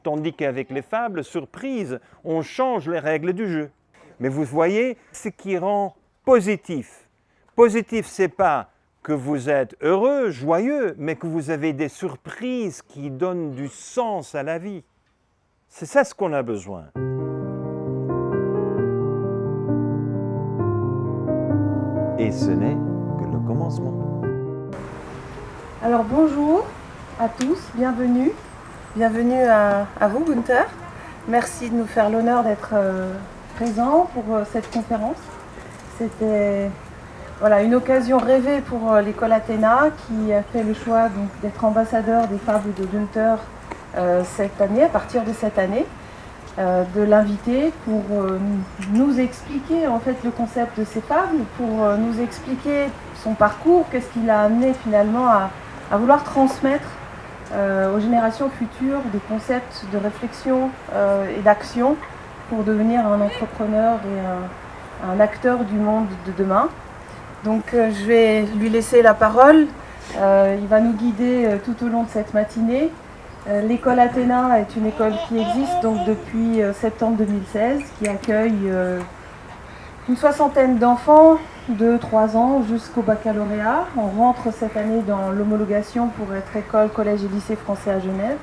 tandis qu'avec les fables, surprise, on change les règles du jeu. Mais vous voyez, ce qui rend positif. Positif, c'est pas que vous êtes heureux, joyeux, mais que vous avez des surprises qui donnent du sens à la vie. C'est ça ce qu'on a besoin. Et ce n'est que le commencement. Alors bonjour à tous, bienvenue. Bienvenue à vous Gunther. Merci de nous faire l'honneur d'être présents pour cette conférence. C'était une occasion rêvée pour l'école Athéna qui a fait le choix d'être ambassadeur des fables de Gunther cette année, à partir de cette année. De l'inviter pour nous expliquer en fait le concept de ces fables, pour nous expliquer son parcours, qu'est-ce qui l'a amené finalement à vouloir transmettre aux générations futures des concepts de réflexion et d'action pour devenir un entrepreneur et un acteur du monde de demain. Donc je vais lui laisser la parole, il va nous guider tout au long de cette matinée. L'école Athéna est une école qui existe donc depuis septembre 2016, qui accueille une soixantaine d'enfants de 3 ans jusqu'au baccalauréat. On rentre cette année dans l'homologation pour être école, collège et lycée français à Genève.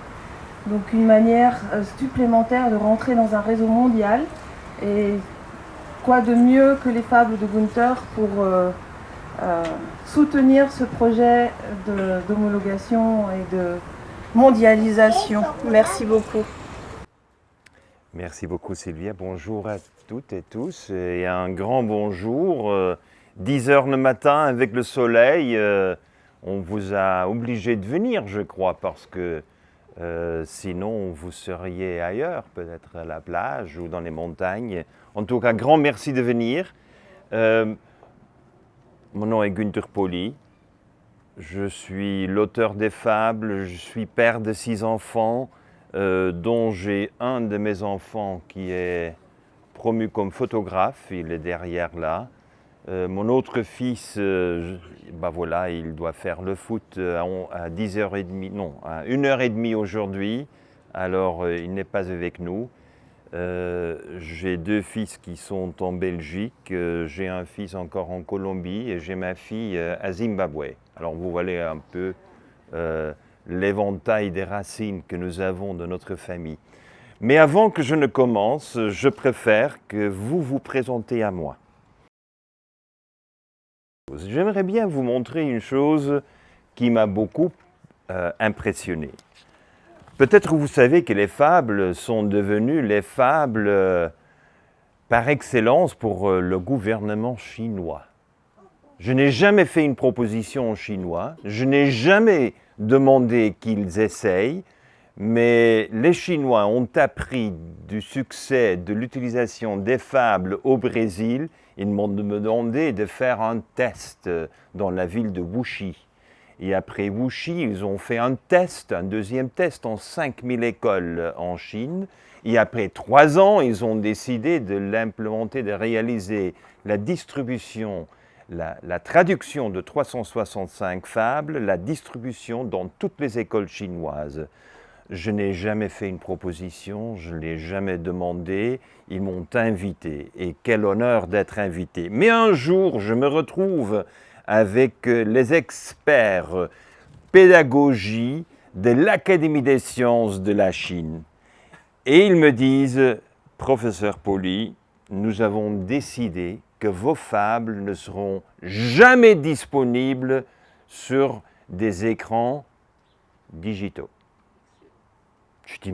Donc une manière supplémentaire de rentrer dans un réseau mondial. Et quoi de mieux que les fables de Gunther pour soutenir ce projet d'homologation et de mondialisation. Merci beaucoup. Merci beaucoup Sylvia. Bonjour à toutes et tous et un grand bonjour. 10 heures le matin avec le soleil. On vous a obligé de venir, je crois, parce que sinon vous seriez ailleurs, peut-être à la plage ou dans les montagnes. En tout cas, grand merci de venir. Mon nom est Gunther Pauli. Je suis l'auteur des fables, je suis père de 6 enfants, dont j'ai un de mes enfants qui est promu comme photographe, il est derrière là. Mon autre fils, il doit faire le foot à 10h30, non, à 1h30 aujourd'hui, alors il n'est pas avec nous. J'ai 2 fils qui sont en Belgique, j'ai un fils encore en Colombie et j'ai ma fille à Zimbabwe. Alors vous voyez un peu l'éventail des racines que nous avons de notre famille. Mais avant que je ne commence, je préfère que vous vous présentez à moi. J'aimerais bien vous montrer une chose qui m'a beaucoup impressionné. Peut-être vous savez que les fables sont devenues les fables par excellence pour le gouvernement chinois. Je n'ai jamais fait une proposition aux Chinois, je n'ai jamais demandé qu'ils essayent, mais les Chinois ont appris du succès de l'utilisation des fables au Brésil. Ils m'ont demandé de faire un test dans la ville de Wuxi. Et après Wuxi, ils ont fait un deuxième test en 5000 écoles en Chine. Et après 3 ans, ils ont décidé de l'implémenter, de réaliser la distribution, la traduction de 365 fables, la distribution dans toutes les écoles chinoises. Je n'ai jamais fait une proposition, je ne l'ai jamais demandé, ils m'ont invité. Et quel honneur d'être invité. Mais un jour, je me retrouve avec les experts pédagogie de l'Académie des sciences de la Chine. Et ils me disent, professeur Pauli, nous avons décidé que vos fables ne seront jamais disponibles sur des écrans digitaux. Je dis,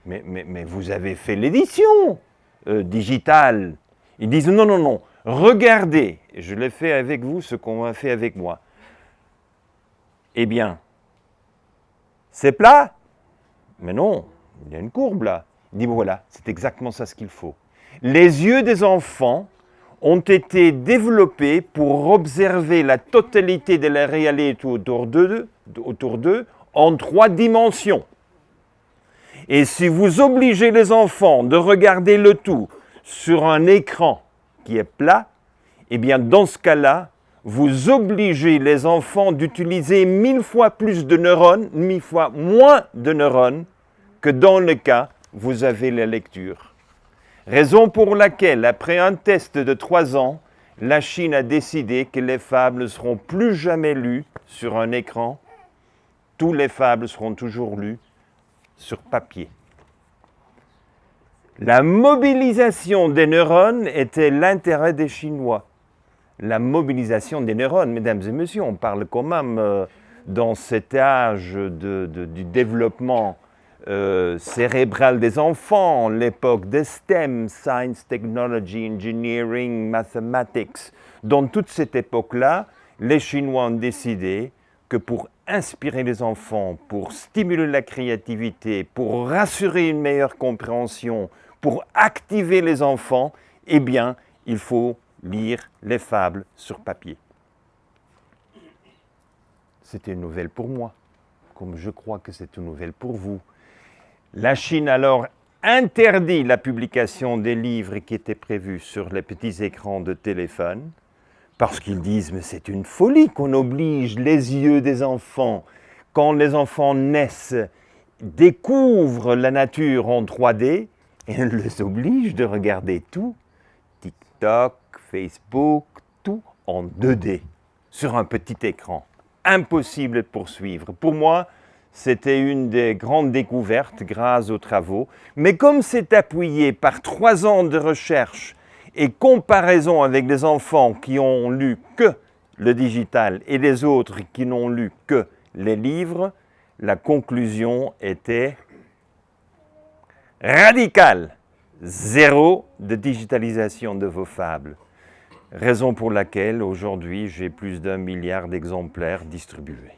mais vous avez fait l'édition digitale. Ils disent, non, regardez, je l'ai fait avec vous ce qu'on a fait avec moi. Eh bien, c'est plat? Mais non, il y a une courbe là. Il dit, voilà, c'est exactement ça ce qu'il faut. Les yeux des enfants ont été développés pour observer la totalité de la réalité autour d'eux en 3 dimensions. Et si vous obligez les enfants de regarder le tout sur un écran qui est plat, eh bien dans ce cas-là, vous obligez les enfants d'utiliser 1000 fois plus de neurones, 1000 fois moins de neurones que dans le cas, vous avez la lecture. Raison pour laquelle, après un test de 3 ans, la Chine a décidé que les fables ne seront plus jamais lues sur un écran. Tous les fables seront toujours lues sur papier. La mobilisation des neurones était l'intérêt des Chinois. La mobilisation des neurones, mesdames et messieurs, on parle quand même dans cet âge du développement cérébral des enfants, l'époque des STEM, Science, Technology, Engineering, Mathematics. Dans toute cette époque-là, les Chinois ont décidé que pour inspirer les enfants, pour stimuler la créativité, pour rassurer une meilleure compréhension, pour activer les enfants, eh bien, il faut lire les fables sur papier. C'était une nouvelle pour moi, comme je crois que c'est une nouvelle pour vous. La Chine alors interdit la publication des livres qui étaient prévus sur les petits écrans de téléphone, parce qu'ils disent, mais c'est une folie qu'on oblige les yeux des enfants, quand les enfants naissent, découvrent la nature en 3D, et on les oblige de regarder tout, TikTok, Facebook, tout en 2D, sur un petit écran. Impossible de poursuivre. Pour moi, c'était une des grandes découvertes grâce aux travaux, mais comme c'est appuyé par 3 ans de recherche et comparaison avec des enfants qui ont lu que le digital et les autres qui n'ont lu que les livres, la conclusion était radicale. 0 de digitalisation de vos fables. Raison pour laquelle aujourd'hui j'ai plus d'1 milliard d'exemplaires distribués.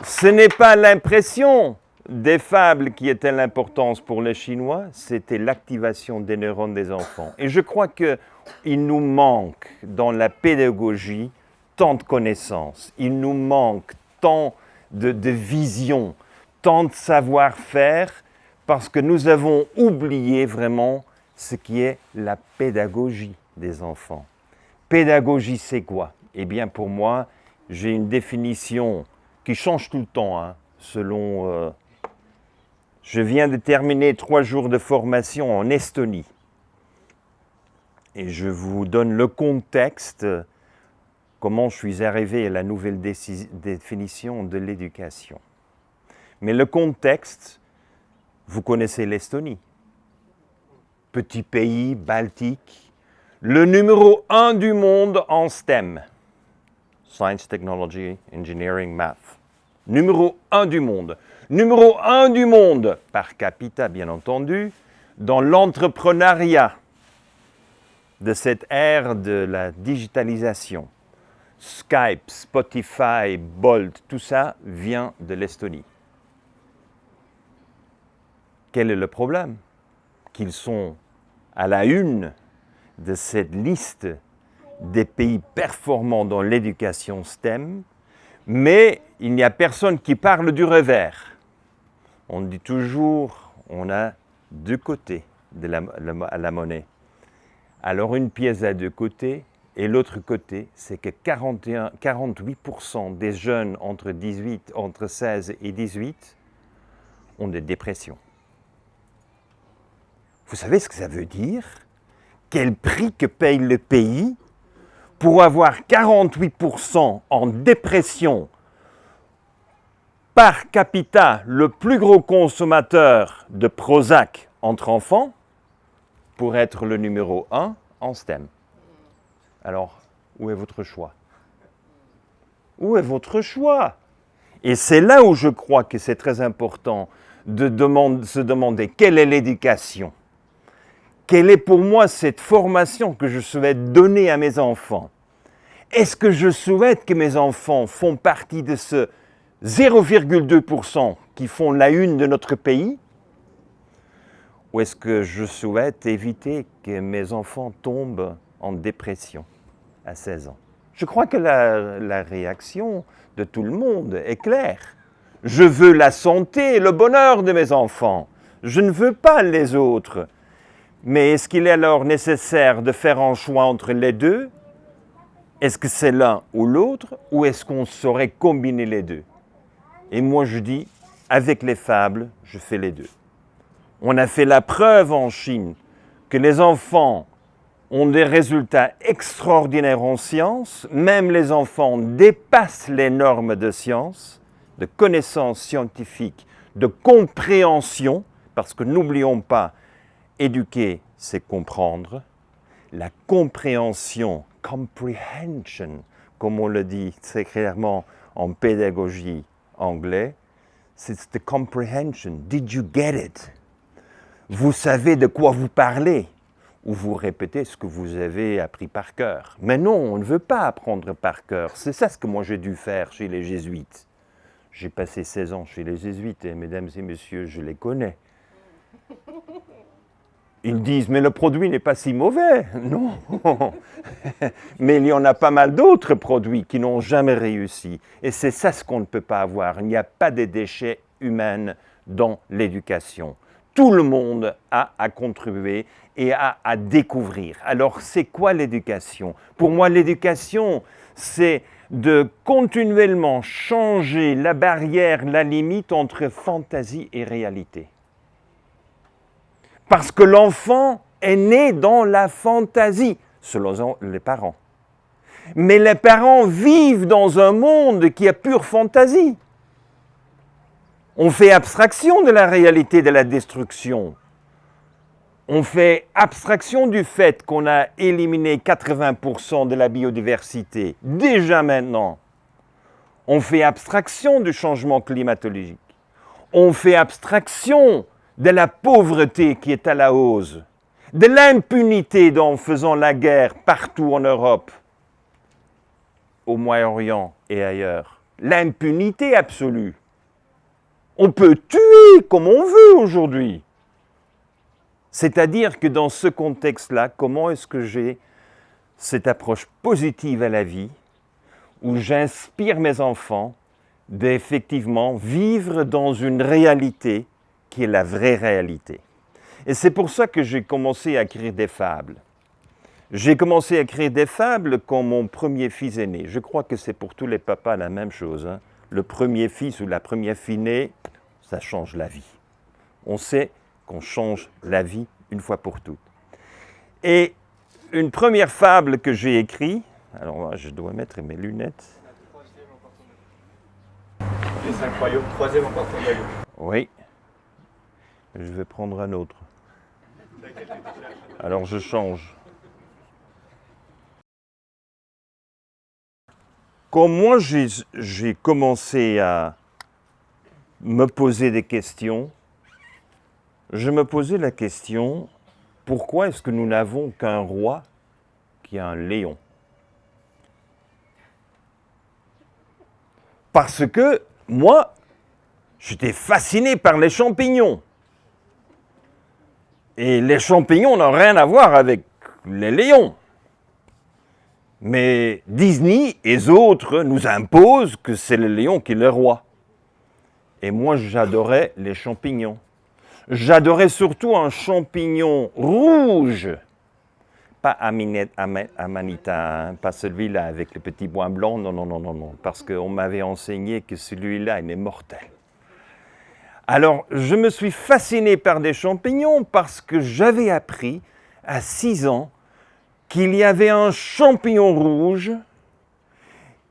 Ce n'est pas l'impression des fables qui était l'importance pour les Chinois, c'était l'activation des neurones des enfants. Et je crois qu'il nous manque dans la pédagogie tant de connaissances, il nous manque tant de vision, tant de savoir-faire, parce que nous avons oublié vraiment ce qui est la pédagogie des enfants. Pédagogie, c'est quoi? Eh bien, pour moi, j'ai une définition qui change tout le temps, selon... Je viens de terminer 3 jours de formation en Estonie. Et je vous donne le contexte, comment je suis arrivé à la nouvelle définition de l'éducation. Mais le contexte, vous connaissez l'Estonie. Petit pays baltique, le numéro 1 du monde en STEM. Science, Technology, Engineering, Math. Numéro 1 du monde. Numéro 1 du monde, par capita bien entendu, dans l'entrepreneuriat de cette ère de la digitalisation. Skype, Spotify, Bolt, tout ça vient de l'Estonie. Quel est le problème? Qu'ils sont à la une de cette liste des pays performants dans l'éducation STEM, mais il n'y a personne qui parle du revers. On dit toujours, on a 2 côtés de la monnaie. Alors une pièce a 2 côtés, et l'autre côté, c'est que 48% des jeunes entre 16 et 18 ont des dépressions. Vous savez ce que ça veut dire? Quel prix que paye le pays pour avoir 48% en dépression, par capita, le plus gros consommateur de Prozac entre enfants, pour être le numéro 1 en STEM. Alors, où est votre choix? Où est votre choix? Et c'est là où je crois que c'est très important de se demander quelle est l'éducation? Quelle est pour moi cette formation que je souhaite donner à mes enfants? Est-ce que je souhaite que mes enfants font partie de ce 0,2% qui font la une de notre pays? Ou est-ce que je souhaite éviter que mes enfants tombent en dépression à 16 ans? Je crois que la réaction de tout le monde est claire. Je veux la santé et le bonheur de mes enfants. Je ne veux pas les autres. Mais est-ce qu'il est alors nécessaire de faire un choix entre les deux? Est-ce que c'est l'un ou l'autre, ou est-ce qu'on saurait combiner les deux? Et moi je dis, avec les fables, je fais les deux. On a fait la preuve en Chine que les enfants ont des résultats extraordinaires en sciences, même les enfants dépassent les normes de science, de connaissances scientifiques, de compréhension, parce que n'oublions pas, éduquer, c'est comprendre. La compréhension, comprehension, comme on le dit très clairement en pédagogie anglaise, c'est the comprehension. Did you get it? Vous savez de quoi vous parlez, ou vous répétez ce que vous avez appris par cœur. Mais non, on ne veut pas apprendre par cœur. C'est ça ce que moi j'ai dû faire chez les jésuites. J'ai passé 16 ans chez les jésuites, et mesdames et messieurs, je les connais. Ils disent, mais le produit n'est pas si mauvais. Non. Mais il y en a pas mal d'autres produits qui n'ont jamais réussi. Et c'est ça ce qu'on ne peut pas avoir. Il n'y a pas de déchets humains dans l'éducation. Tout le monde a à contribuer et a à découvrir. Alors, c'est quoi l'éducation? Pour moi, l'éducation, c'est de continuellement changer la barrière, la limite entre fantaisie et réalité. Parce que l'enfant est né dans la fantaisie, selon les parents. Mais les parents vivent dans un monde qui est pure fantaisie. On fait abstraction de la réalité de la destruction. On fait abstraction du fait qu'on a éliminé 80% de la biodiversité, déjà maintenant. On fait abstraction du changement climatologique. On fait abstraction de la pauvreté qui est à la hausse, de l'impunité en faisant la guerre partout en Europe, au Moyen-Orient et ailleurs. L'impunité absolue. On peut tuer comme on veut aujourd'hui. C'est-à-dire que dans ce contexte-là, comment est-ce que j'ai cette approche positive à la vie, où j'inspire mes enfants d'effectivement vivre dans une réalité qui est la vraie réalité. Et c'est pour ça que j'ai commencé à écrire des fables. J'ai commencé à écrire des fables quand mon premier fils est né. Je crois que c'est pour tous les papas la même chose. Hein. Le premier fils ou la première fille née, ça change la vie. On sait qu'on change la vie une fois pour toutes. Et une première fable que j'ai écrite, alors je dois mettre mes lunettes. Les 5 royaumes, troisième en partant de la gauche. Oui. Je vais prendre un autre. Alors je change. Quand moi j'ai commencé à me poser des questions, je me posais la question, pourquoi est-ce que nous n'avons qu'un roi qui a un lion? Parce que moi, j'étais fasciné par les champignons. Et les champignons n'ont rien à voir avec les lions. Mais Disney et les autres nous imposent que c'est le lion qui est le roi. Et moi, j'adorais les champignons. J'adorais surtout un champignon rouge. Pas Amanita, hein, pas celui-là avec les petits points blancs, non. Parce qu'on m'avait enseigné que celui-là, il est mortel. Alors, je me suis fasciné par des champignons parce que j'avais appris à 6 ans qu'il y avait un champignon rouge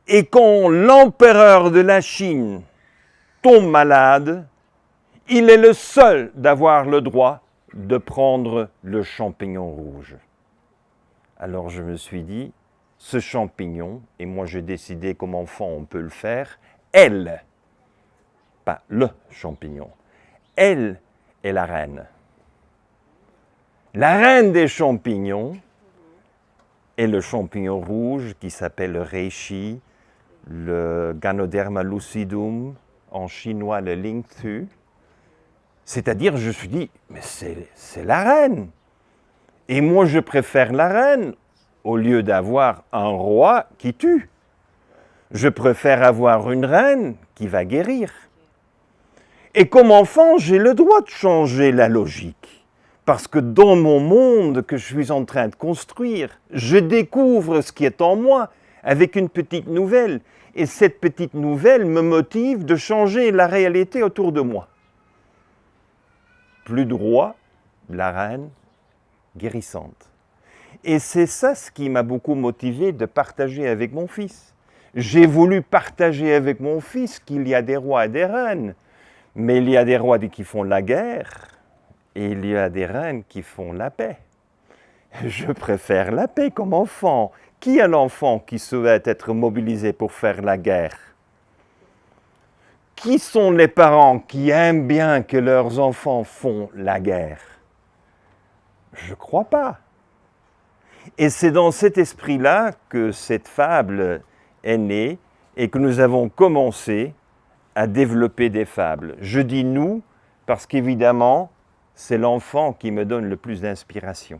et quand l'empereur de la Chine tombe malade, il est le seul d'avoir le droit de prendre le champignon rouge. Alors je me suis dit, ce champignon, et moi j'ai décidé comme enfant on peut le faire, elle, pas le champignon, elle est la reine. La reine des champignons est le champignon rouge qui s'appelle le reishi, le Ganoderma lucidum, en chinois le lingtu. C'est-à-dire, je me suis dit, mais c'est la reine. Et moi, je préfère la reine au lieu d'avoir un roi qui tue. Je préfère avoir une reine qui va guérir. Et comme enfant, j'ai le droit de changer la logique. Parce que dans mon monde que je suis en train de construire, je découvre ce qui est en moi avec une petite nouvelle. Et cette petite nouvelle me motive de changer la réalité autour de moi. Plus de roi, la reine guérissante. Et c'est ça ce qui m'a beaucoup motivé de partager avec mon fils. J'ai voulu partager avec mon fils qu'il y a des rois et des reines, mais il y a des rois qui font la guerre et il y a des reines qui font la paix. Je préfère la paix comme enfant. Qui est l'enfant qui souhaite être mobilisé pour faire la guerre? Qui sont les parents qui aiment bien que leurs enfants font la guerre? Je ne crois pas. Et c'est dans cet esprit-là que cette fable est née et que nous avons commencé à développer des fables. Je dis nous parce qu'évidemment, c'est l'enfant qui me donne le plus d'inspiration.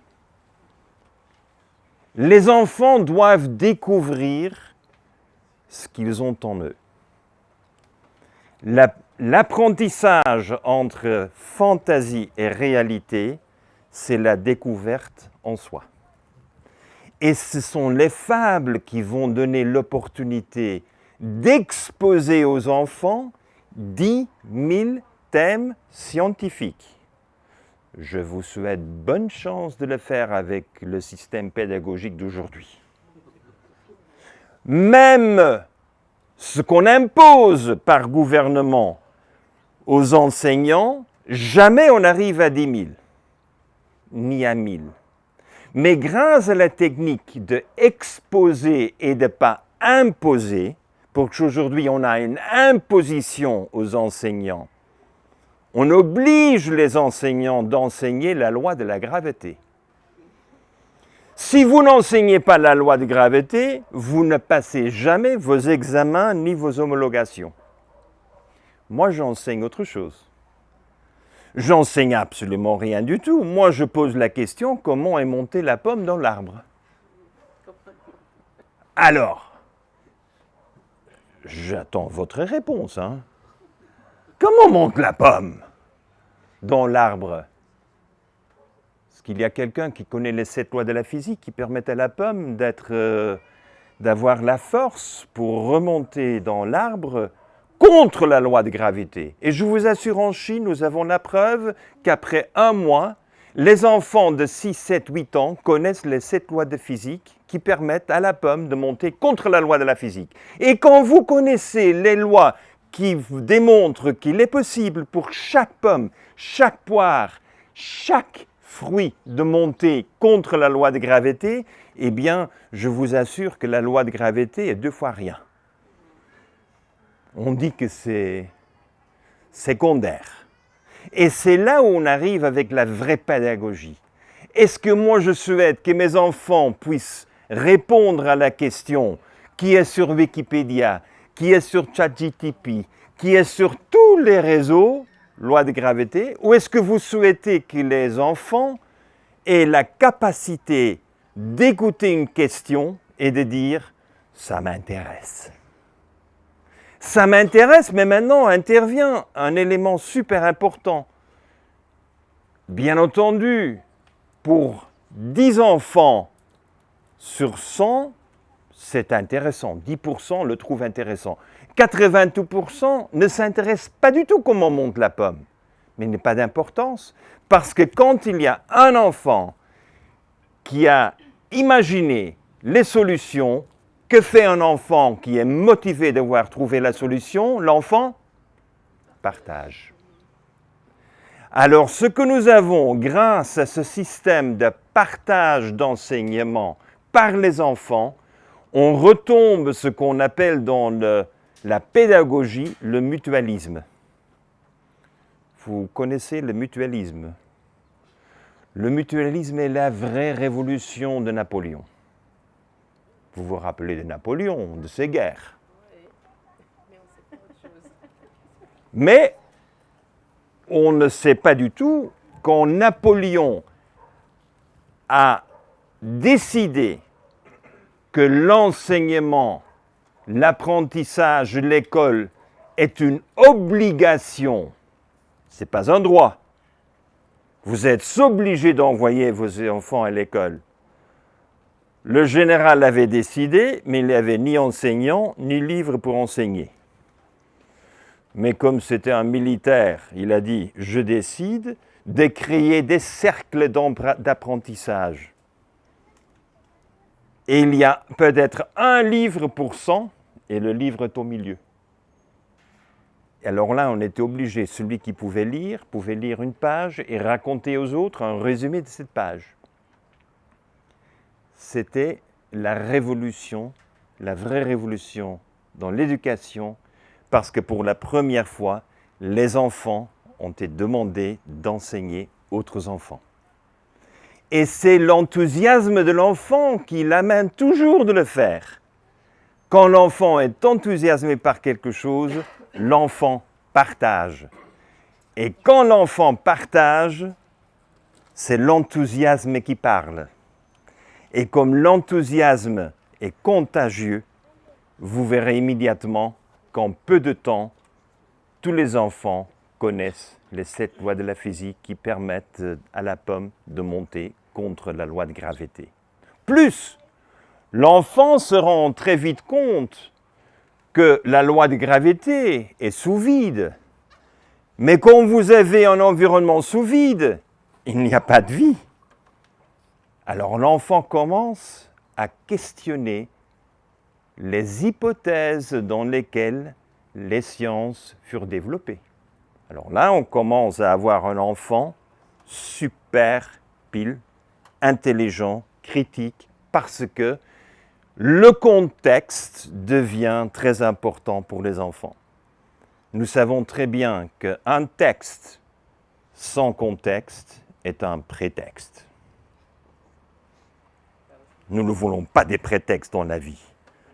Les enfants doivent découvrir ce qu'ils ont en eux. L'apprentissage entre fantaisie et réalité, c'est la découverte en soi. Et ce sont les fables qui vont donner l'opportunité d'exposer aux enfants 10 000 thèmes scientifiques. Je vous souhaite bonne chance de le faire avec le système pédagogique d'aujourd'hui. Même ce qu'on impose par gouvernement aux enseignants, jamais on n'arrive à 10 000, ni à 1000. Mais grâce à la technique de exposer et de ne pas imposer, pour qu'aujourd'hui on a une imposition aux enseignants, on oblige les enseignants d'enseigner la loi de la gravité. Si vous n'enseignez pas la loi de gravité, vous ne passez jamais vos examens ni vos homologations. Moi, j'enseigne autre chose. J'enseigne absolument rien du tout. Moi, je pose la question, comment est montée la pomme dans l'arbre? Alors, j'attends votre réponse. Comment monte la pomme dans l'arbre? Est-ce qu'il y a quelqu'un qui connaît les 7 lois de la physique qui permettent à la pomme d'avoir la force pour remonter dans l'arbre contre la loi de gravité? Et je vous assure, en Chine, nous avons la preuve qu'après 1 mois, les enfants de 6, 7, 8 ans connaissent les 7 lois de physique qui permettent à la pomme de monter contre la loi de la physique. Et quand vous connaissez les lois qui vous démontrent qu'il est possible pour chaque pomme, chaque poire, chaque fruit de monter contre la loi de gravité, eh bien, je vous assure que la loi de gravité est 2 fois rien. On dit que c'est secondaire. Et c'est là où on arrive avec la vraie pédagogie. Est-ce que moi je souhaite que mes enfants puissent répondre à la question qui est sur Wikipédia, qui est sur ChatGPT, qui est sur tous les réseaux, loi de gravité, ou est-ce que vous souhaitez que les enfants aient la capacité d'écouter une question et de dire « ça m'intéresse ». Ça m'intéresse, mais maintenant intervient un élément super important. Bien entendu, pour 10 enfants sur 100, c'est intéressant. 10% le trouvent intéressant. 82% ne s'intéressent pas du tout comment monte la pomme. Mais il n'est pas d'importance. Parce que quand il y a un enfant qui a imaginé les solutions, que fait un enfant qui est motivé d'avoir trouvé la solution? L'enfant partage. Alors, ce que nous avons grâce à ce système de partage d'enseignement par les enfants, on retombe ce qu'on appelle dans la pédagogie le mutualisme. Vous connaissez le mutualisme? Le mutualisme est la vraie révolution de Napoléon. Vous vous rappelez de Napoléon, de ses guerres. Mais on ne sait pas du tout quand Napoléon a décidé que l'enseignement, l'apprentissage, l'école est une obligation. Ce n'est pas un droit. Vous êtes obligé d'envoyer vos enfants à l'école. Le général avait décidé, mais il n'y avait ni enseignant, ni livre pour enseigner. Mais comme c'était un militaire, il a dit « Je décide de créer des cercles d'apprentissage. » Et il y a peut-être un livre pour 100, et le livre est au milieu. Alors là, on était obligé, celui qui pouvait lire une page et raconter aux autres un résumé de cette page. C'était la révolution, la vraie révolution dans l'éducation, parce que pour la première fois, les enfants ont été demandés d'enseigner autres enfants. Et c'est l'enthousiasme de l'enfant qui l'amène toujours de le faire. Quand l'enfant est enthousiasmé par quelque chose, l'enfant partage. Et quand l'enfant partage, c'est l'enthousiasme qui parle. Et comme l'enthousiasme est contagieux, vous verrez immédiatement qu'en peu de temps, tous les enfants connaissent les 7 lois de la physique qui permettent à la pomme de monter contre la loi de gravité. Plus, l'enfant se rend très vite compte que la loi de gravité est sous vide. Mais quand vous avez un environnement sous vide, il n'y a pas de vie. Alors l'enfant commence à questionner les hypothèses dans lesquelles les sciences furent développées. Alors là, on commence à avoir un enfant super pile, intelligent, critique, parce que le contexte devient très important pour les enfants. Nous savons très bien qu'un texte sans contexte est un prétexte. Nous ne voulons pas des prétextes dans la vie.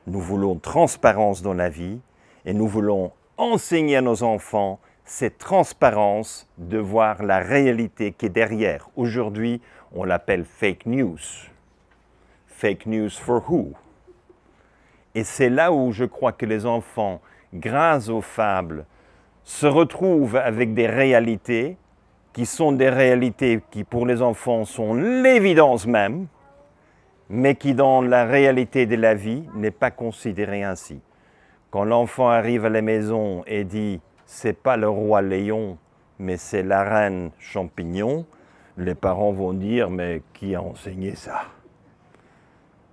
Nous voulons transparence dans la vie et nous voulons enseigner à nos enfants cette transparence de voir la réalité qui est derrière. Aujourd'hui, on l'appelle fake news. Fake news for who? Et c'est là où je crois que les enfants, grâce aux fables, se retrouvent avec des réalités qui sont des réalités qui pour les enfants sont l'évidence même, mais qui dans la réalité de la vie n'est pas considérée ainsi. Quand l'enfant arrive à la maison et dit « c'est pas le roi lion, mais c'est la reine champignon », les parents vont dire « mais qui a enseigné ça ?»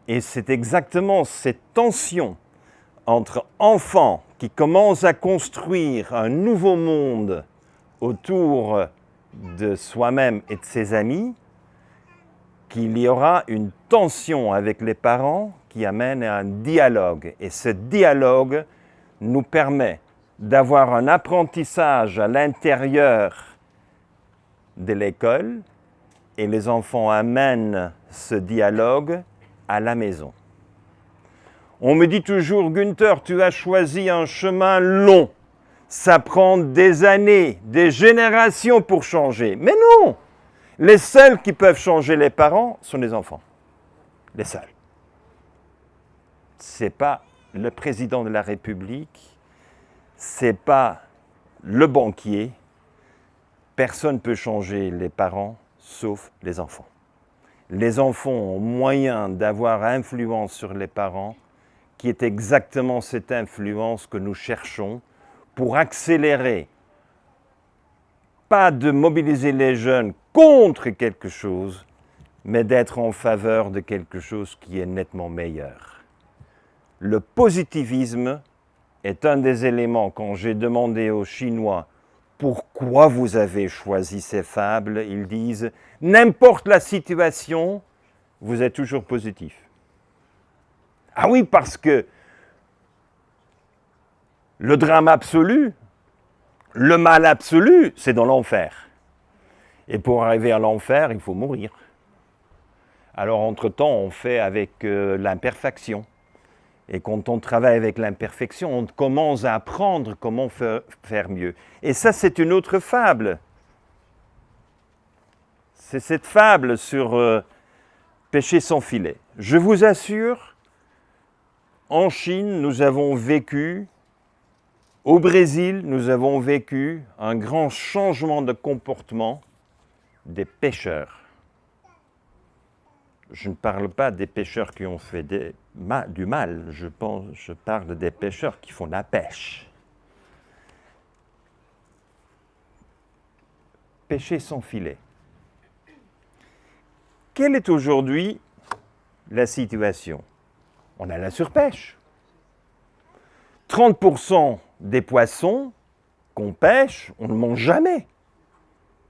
Et c'est exactement cette tension entre enfants qui commencent à construire un nouveau monde autour de soi-même et de ses amis, qu'il y aura une tension avec les parents qui amène à un dialogue. Et ce dialogue nous permet d'avoir un apprentissage à l'intérieur de l'école et les enfants amènent ce dialogue à la maison. On me dit toujours, Günther, tu as choisi un chemin long. Ça prend des années, des générations pour changer. Mais non! Les seuls qui peuvent changer les parents sont les enfants. Les seuls. Ce n'est pas le président de la République, ce n'est pas le banquier. Personne ne peut changer les parents, sauf les enfants. Les enfants ont moyen d'avoir influence sur les parents, qui est exactement cette influence que nous cherchons pour accélérer. Pas de mobiliser les jeunes contre quelque chose, mais d'être en faveur de quelque chose qui est nettement meilleur. Le positivisme est un des éléments, quand j'ai demandé aux Chinois pourquoi vous avez choisi ces fables, ils disent « n'importe la situation, vous êtes toujours positif ». Ah oui, parce que le drame absolu, le mal absolu, c'est dans l'enfer. Et pour arriver à l'enfer, il faut mourir. Alors, entre-temps, on fait avec l'imperfection. Et quand on travaille avec l'imperfection, on commence à apprendre comment faire mieux. Et ça, c'est une autre fable. C'est cette fable sur pêcher sans filet. Je vous assure, en Chine, nous avons vécu, au Brésil, nous avons vécu un grand changement de comportement des pêcheurs. je ne parle pas des pêcheurs qui ont fait du mal, je parle des pêcheurs qui font de la pêche. Pêcher sans filet. Quelle est aujourd'hui la situation? On a la surpêche. 30% des poissons qu'on pêche, on ne mange jamais.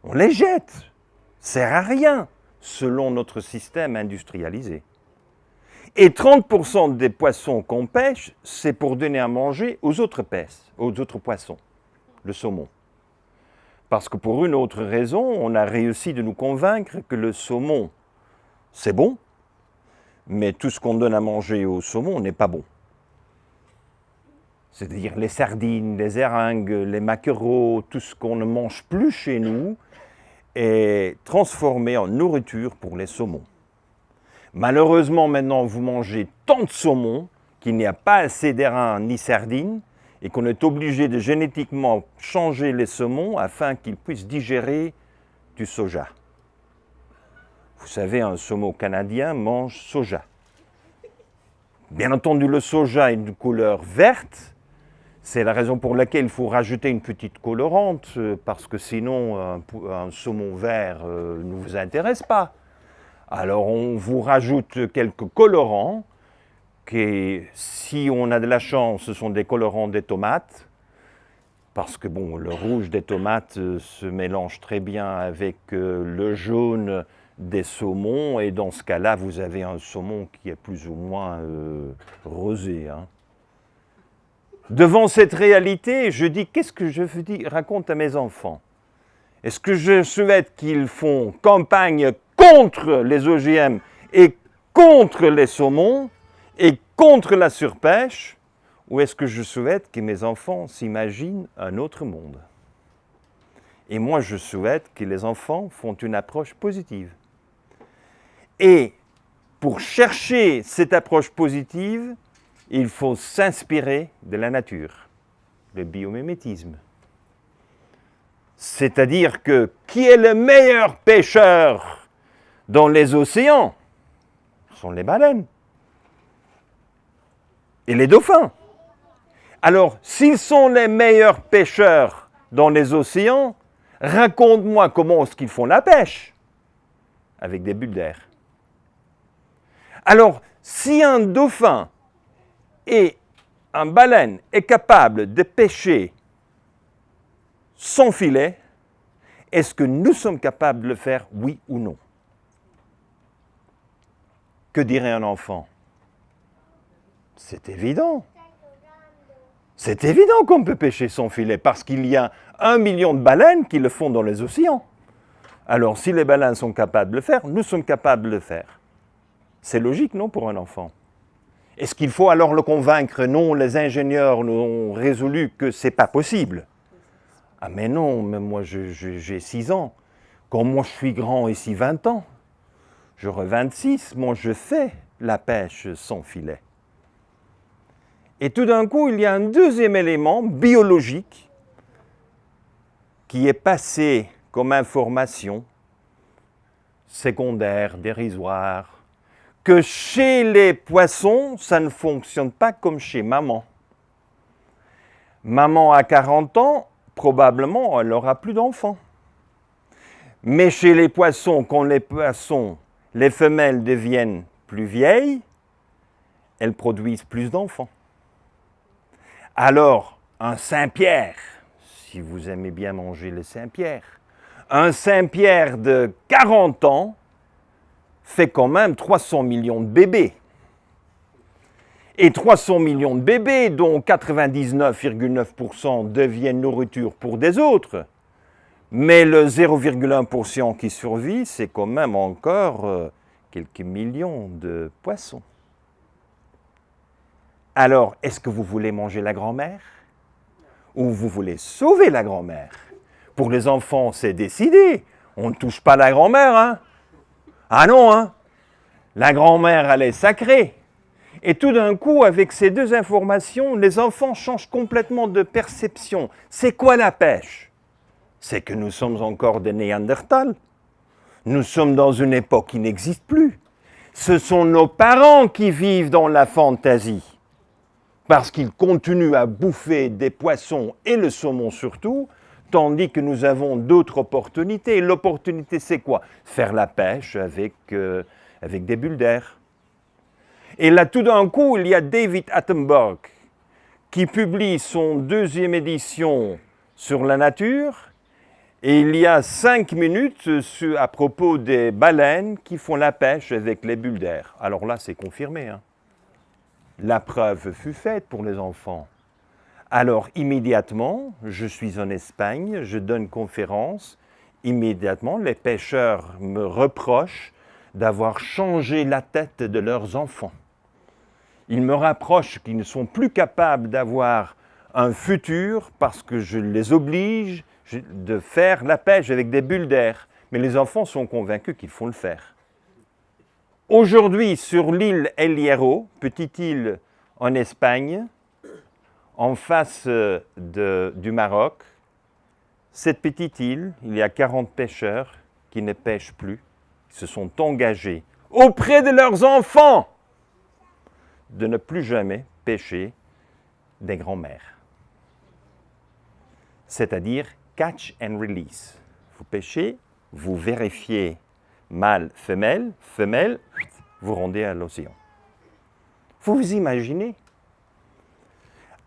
On les jette. Sert à rien, selon notre système industrialisé. Et 30% des poissons qu'on pêche, c'est pour donner à manger aux autres poissons, le saumon. Parce que pour une autre raison, on a réussi de nous convaincre que le saumon, c'est bon, mais tout ce qu'on donne à manger au saumon n'est pas bon. C'est-à-dire les sardines, les eringues, les maquereaux, tout ce qu'on ne mange plus chez nous est transformé en nourriture pour les saumons. Malheureusement, maintenant, vous mangez tant de saumon qu'il n'y a pas assez d'airain ni sardines et qu'on est obligé de génétiquement changer les saumons afin qu'ils puissent digérer du soja. Vous savez, un saumon canadien mange soja. Bien entendu, le soja est d'une couleur verte. C'est la raison pour laquelle il faut rajouter une petite colorante, parce que sinon, un saumon vert ne vous intéresse pas. Alors, on vous rajoute quelques colorants, qui, si on a de la chance, ce sont des colorants des tomates, parce que bon, le rouge des tomates se mélange très bien avec le jaune des saumons, et dans ce cas-là, vous avez un saumon qui est plus ou moins rosé. Hein. Devant cette réalité, je dis, qu'est-ce que je raconte à mes enfants? Est-ce que je souhaite qu'ils font campagne contre les OGM et contre les saumons et contre la surpêche, ou est-ce que je souhaite que mes enfants s'imaginent un autre monde? Et moi, je souhaite que les enfants font une approche positive. Et pour chercher cette approche positive, il faut s'inspirer de la nature, le biomimétisme. C'est-à-dire que qui est le meilleur pêcheur dans les océans? Ce sont les baleines et les dauphins. Alors, s'ils sont les meilleurs pêcheurs dans les océans, raconte-moi comment est-ce qu'ils font la pêche avec des bulles d'air. Alors, si un dauphin et un baleine est capable de pêcher sans filet, est-ce que nous sommes capables de le faire, oui ou non? Que dirait un enfant? C'est évident. C'est évident qu'on peut pêcher sans filet parce qu'il y a 1 million de baleines qui le font dans les océans. Alors, si les baleines sont capables de le faire, nous sommes capables de le faire. C'est logique, non, pour un enfant? Est-ce qu'il faut alors le convaincre? Non, les ingénieurs ont résolu que ce n'est pas possible. Ah mais non, mais moi j'ai 6 ans. Quand moi je suis grand ici 20 ans, j'aurai 26, moi je fais la pêche sans filet. Et tout d'un coup, il y a un deuxième élément biologique qui est passé comme information secondaire, dérisoire, que chez les poissons, ça ne fonctionne pas comme chez maman. Maman a 40 ans, probablement, elle n'aura plus d'enfants. Mais chez les poissons, quand les femelles deviennent plus vieilles, elles produisent plus d'enfants. Alors, un Saint-Pierre, si vous aimez bien manger le Saint-Pierre, un Saint-Pierre de 40 ans fait quand même 300 millions de bébés. Et 300 millions de bébés, dont 99,9% deviennent nourriture pour des autres. Mais le 0,1% qui survit, c'est quand même encore quelques millions de poissons. Alors, est-ce que vous voulez manger la grand-mère? Ou vous voulez sauver la grand-mère? Pour les enfants, c'est décidé. On ne touche pas la grand-mère, hein? Ah non, hein? La grand-mère, elle est sacrée. Et tout d'un coup, avec ces deux informations, les enfants changent complètement de perception. C'est quoi la pêche? C'est que nous sommes encore des Néandertals. Nous sommes dans une époque qui n'existe plus. Ce sont nos parents qui vivent dans la fantaisie, parce qu'ils continuent à bouffer des poissons et le saumon surtout, tandis que nous avons d'autres opportunités. L'opportunité, c'est quoi? Faire la pêche avec des bulles d'air. Et là, tout d'un coup, il y a David Attenborough qui publie son 2e édition sur la nature, et il y a 5 minutes à propos des baleines qui font la pêche avec les bulles d'air. Alors là, c'est confirmé, hein. La preuve fut faite pour les enfants. Alors immédiatement, je suis en Espagne, je donne conférence. Immédiatement, les pêcheurs me reprochent d'avoir changé la tête de leurs enfants. Ils me rapprochent qu'ils ne sont plus capables d'avoir un futur parce que je les oblige de faire la pêche avec des bulles d'air. Mais les enfants sont convaincus qu'il faut le faire. Aujourd'hui, sur l'île El Hierro, petite île en Espagne, en face du Maroc, cette petite île, il y a 40 pêcheurs qui ne pêchent plus. Ils se sont engagés auprès de leurs enfants de ne plus jamais pêcher des grands-mères. C'est-à-dire catch and release. Vous pêchez, vous vérifiez mâle, femelle, vous rendez à l'océan. Vous vous imaginez?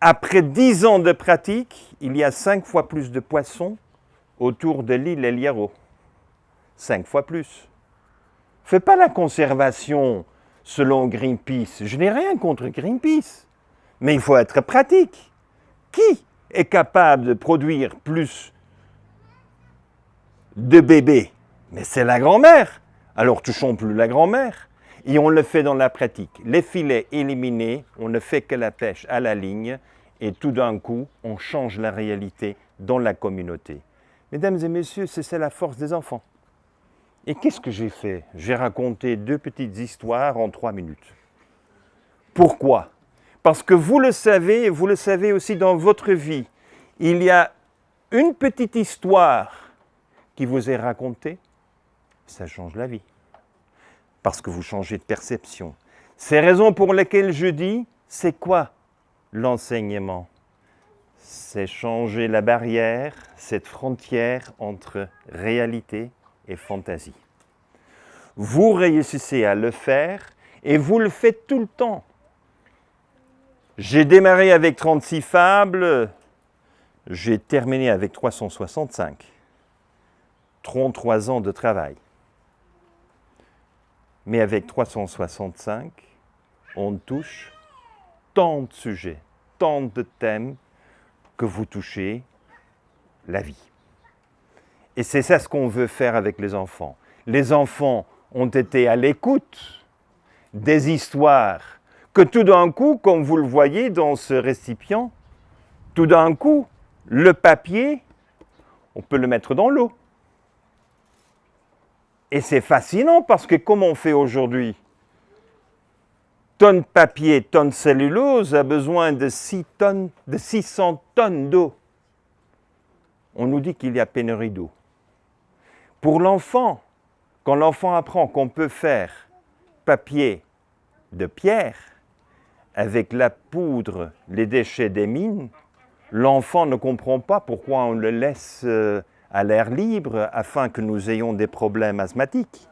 Après 10 ans de pratique, il y a 5 fois plus de poissons autour de l'île El Hierro. 5 fois plus. Faites pas la conservation selon Greenpeace. Je n'ai rien contre Greenpeace, mais il faut être pratique. Qui est capable de produire plus de bébés? Mais c'est la grand-mère. Alors touchons plus la grand-mère. Et on le fait dans la pratique. Les filets éliminés, on ne fait que la pêche à la ligne et tout d'un coup, on change la réalité dans la communauté. Mesdames et messieurs, c'est la force des enfants. Et qu'est-ce que j'ai fait? J'ai raconté 2 petites histoires en 3 minutes. Pourquoi? Parce que vous le savez aussi dans votre vie, il y a une petite histoire qui vous est racontée, ça change la vie. Parce que vous changez de perception. C'est la raison pour laquelle je dis, c'est quoi l'enseignement? C'est changer la barrière, cette frontière entre réalité et fantaisie. Vous réussissez à le faire et vous le faites tout le temps. J'ai démarré avec 36 fables, j'ai terminé avec 365. 33 ans de travail. Mais avec 365, on touche tant de sujets, tant de thèmes que vous touchez la vie. Et c'est ça ce qu'on veut faire avec les enfants. Les enfants ont été à l'écoute des histoires que tout d'un coup, comme vous le voyez dans ce récipient, tout d'un coup, le papier, on peut le mettre dans l'eau. Et c'est fascinant parce que comme on fait aujourd'hui, tonne de papier, tonne de cellulose a besoin de 600 tonnes d'eau. On nous dit qu'il y a pénurie d'eau. Pour l'enfant, quand l'enfant apprend qu'on peut faire papier de pierre avec la poudre, les déchets des mines, l'enfant ne comprend pas pourquoi on le laisse à l'air libre afin que nous ayons des problèmes asthmatiques.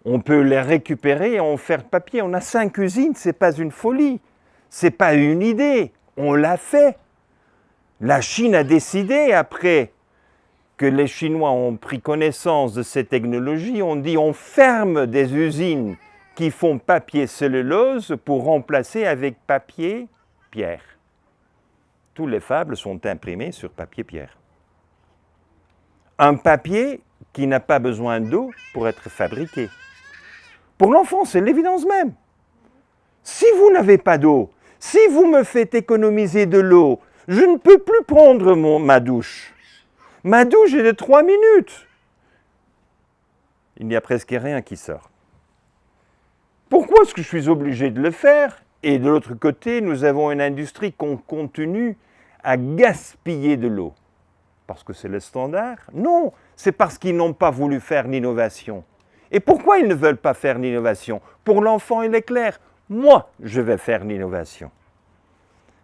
On peut les récupérer et en faire papier. On a 5 usines, ce n'est pas une folie, ce n'est pas une idée, on l'a fait. La Chine a décidé, après que les Chinois ont pris connaissance de ces technologies, on dit on ferme des usines qui font papier cellulose pour remplacer avec papier pierre. Tous les fables sont imprimés sur papier pierre. Un papier qui n'a pas besoin d'eau pour être fabriqué. Pour l'enfant, c'est l'évidence même. Si vous n'avez pas d'eau, si vous me faites économiser de l'eau, je ne peux plus prendre ma douche. Ma douche est de 3 minutes. Il n'y a presque rien qui sort. Pourquoi est-ce que je suis obligé de le faire? Et de l'autre côté, nous avons une industrie qu'on continue à gaspiller de l'eau. Parce que c'est le standard? Non, c'est parce qu'ils n'ont pas voulu faire l'innovation. Et pourquoi ils ne veulent pas faire l'innovation? Pour l'enfant, il est clair, moi, je vais faire l'innovation.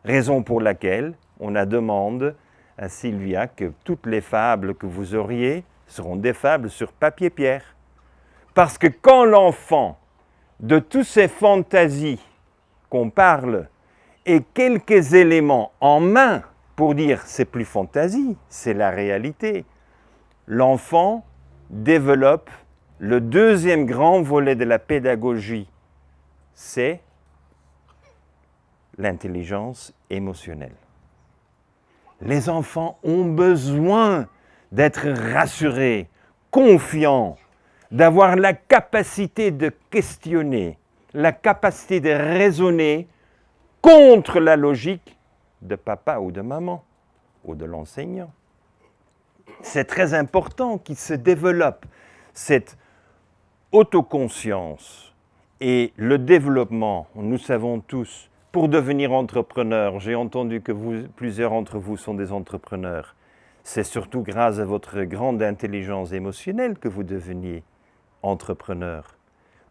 Raison pour laquelle on a demandé à Sylvia que toutes les fables que vous auriez seront des fables sur papier-pierre. Parce que quand l'enfant, de toutes ces fantaisies qu'on parle, et quelques éléments en main pour dire c'est plus fantaisie, c'est la réalité, l'enfant développe le deuxième grand volet de la pédagogie, c'est l'intelligence émotionnelle. Les enfants ont besoin d'être rassurés, confiants, d'avoir la capacité de questionner, la capacité de raisonner contre la logique de papa ou de maman ou de l'enseignant. C'est très important qu'il se développe cette autoconscience et le développement, nous savons tous, pour devenir entrepreneur, j'ai entendu que plusieurs d'entre vous sont des entrepreneurs, c'est surtout grâce à votre grande intelligence émotionnelle que vous deveniez entrepreneur.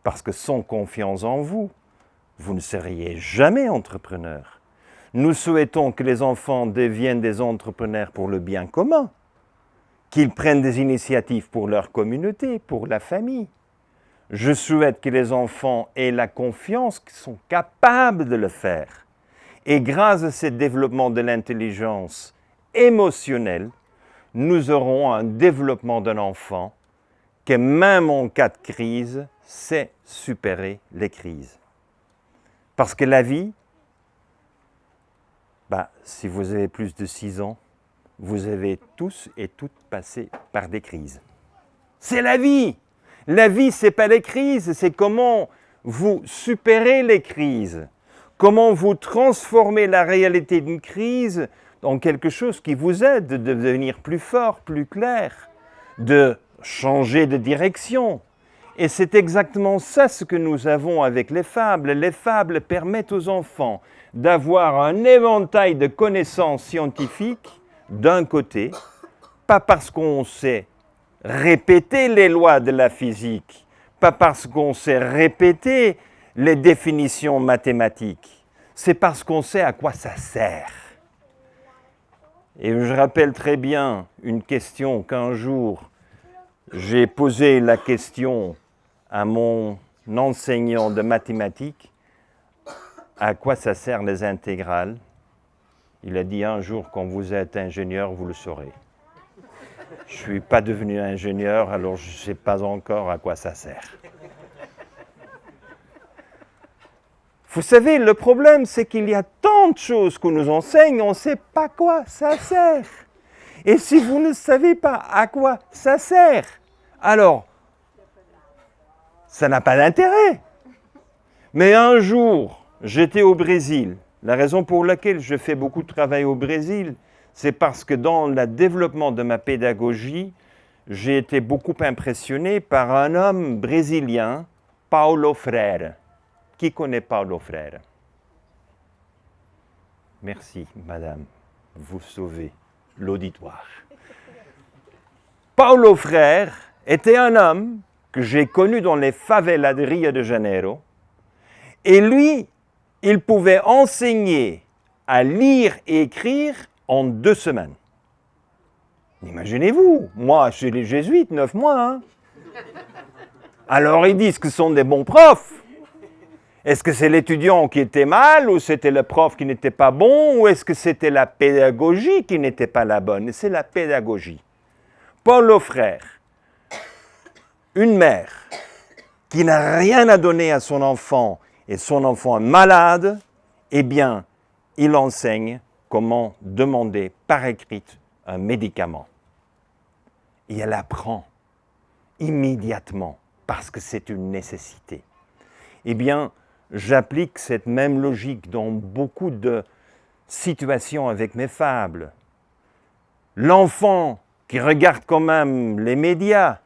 Parce que sans confiance en vous, vous ne seriez jamais entrepreneur. Nous souhaitons que les enfants deviennent des entrepreneurs pour le bien commun, qu'ils prennent des initiatives pour leur communauté, pour la famille. Je souhaite que les enfants aient la confiance qu'ils sont capables de le faire. Et grâce à ce développement de l'intelligence émotionnelle, nous aurons un développement d'un enfant qui, même en cas de crise, sait supérer les crises. Parce que la vie, si vous avez plus de 6 ans, vous avez tous et toutes passé par des crises. C'est la vie! La vie, ce n'est pas les crises, c'est comment vous supérez les crises. Comment vous transformez la réalité d'une crise en quelque chose qui vous aide de devenir plus fort, plus clair, de changer de direction. Et c'est exactement ça ce que nous avons avec les fables. Les fables permettent aux enfants d'avoir un éventail de connaissances scientifiques d'un côté, pas parce qu'on sait répéter les lois de la physique, pas parce qu'on sait répéter les définitions mathématiques, c'est parce qu'on sait à quoi ça sert. Et je rappelle très bien une question qu'un jour, j'ai posé la question à mon enseignant de mathématiques, à quoi ça sert les intégrales? Il a dit un jour, quand vous êtes ingénieur, vous le saurez. Je ne suis pas devenu ingénieur, alors je ne sais pas encore à quoi ça sert. Vous savez, le problème, c'est qu'il y a tant de choses qu'on nous enseigne, on ne sait pas à quoi ça sert. Et si vous ne savez pas à quoi ça sert, alors, ça n'a pas d'intérêt. Mais un jour, j'étais au Brésil. La raison pour laquelle je fais beaucoup de travail au Brésil, c'est parce que dans le développement de ma pédagogie, j'ai été beaucoup impressionné par un homme brésilien, Paulo Freire. Qui connaît Paulo Freire? Merci, madame. Vous sauvez l'auditoire. Paulo Freire était un homme que j'ai connu dans les favelas de Rio de Janeiro. Et lui, il pouvait enseigner à lire et écrire en 2 semaines. Imaginez-vous, moi, chez les jésuites, 9 mois. Hein? Alors ils disent que ce sont des bons profs. Est-ce que c'est l'étudiant qui était mal, ou c'était le prof qui n'était pas bon, ou est-ce que c'était la pédagogie qui n'était pas la bonne? C'est la pédagogie. Paulo Freire, une mère qui n'a rien à donner à son enfant, et son enfant est malade, eh bien, il enseigne comment demander par écrit un médicament. Et elle apprend immédiatement, parce que c'est une nécessité. Eh bien, j'applique cette même logique dans beaucoup de situations avec mes fables. L'enfant qui regarde quand même les médias,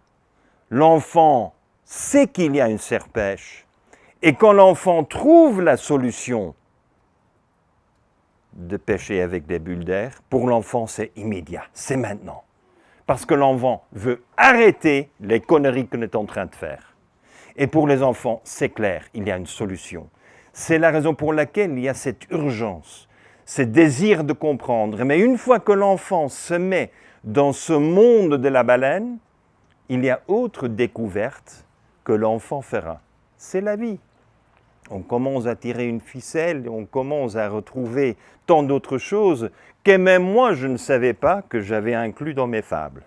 l'enfant sait qu'il y a une serpèche. Et quand l'enfant trouve la solution de pêcher avec des bulles d'air, pour l'enfant, c'est immédiat, c'est maintenant. Parce que l'enfant veut arrêter les conneries qu'on est en train de faire. Et pour les enfants, c'est clair, il y a une solution. C'est la raison pour laquelle il y a cette urgence, ce désir de comprendre. Mais une fois que l'enfant se met dans ce monde de la baleine, il y a autre découverte que l'enfant fera. C'est la vie. On commence à tirer une ficelle, on commence à retrouver tant d'autres choses que même moi, je ne savais pas que j'avais inclus dans mes fables.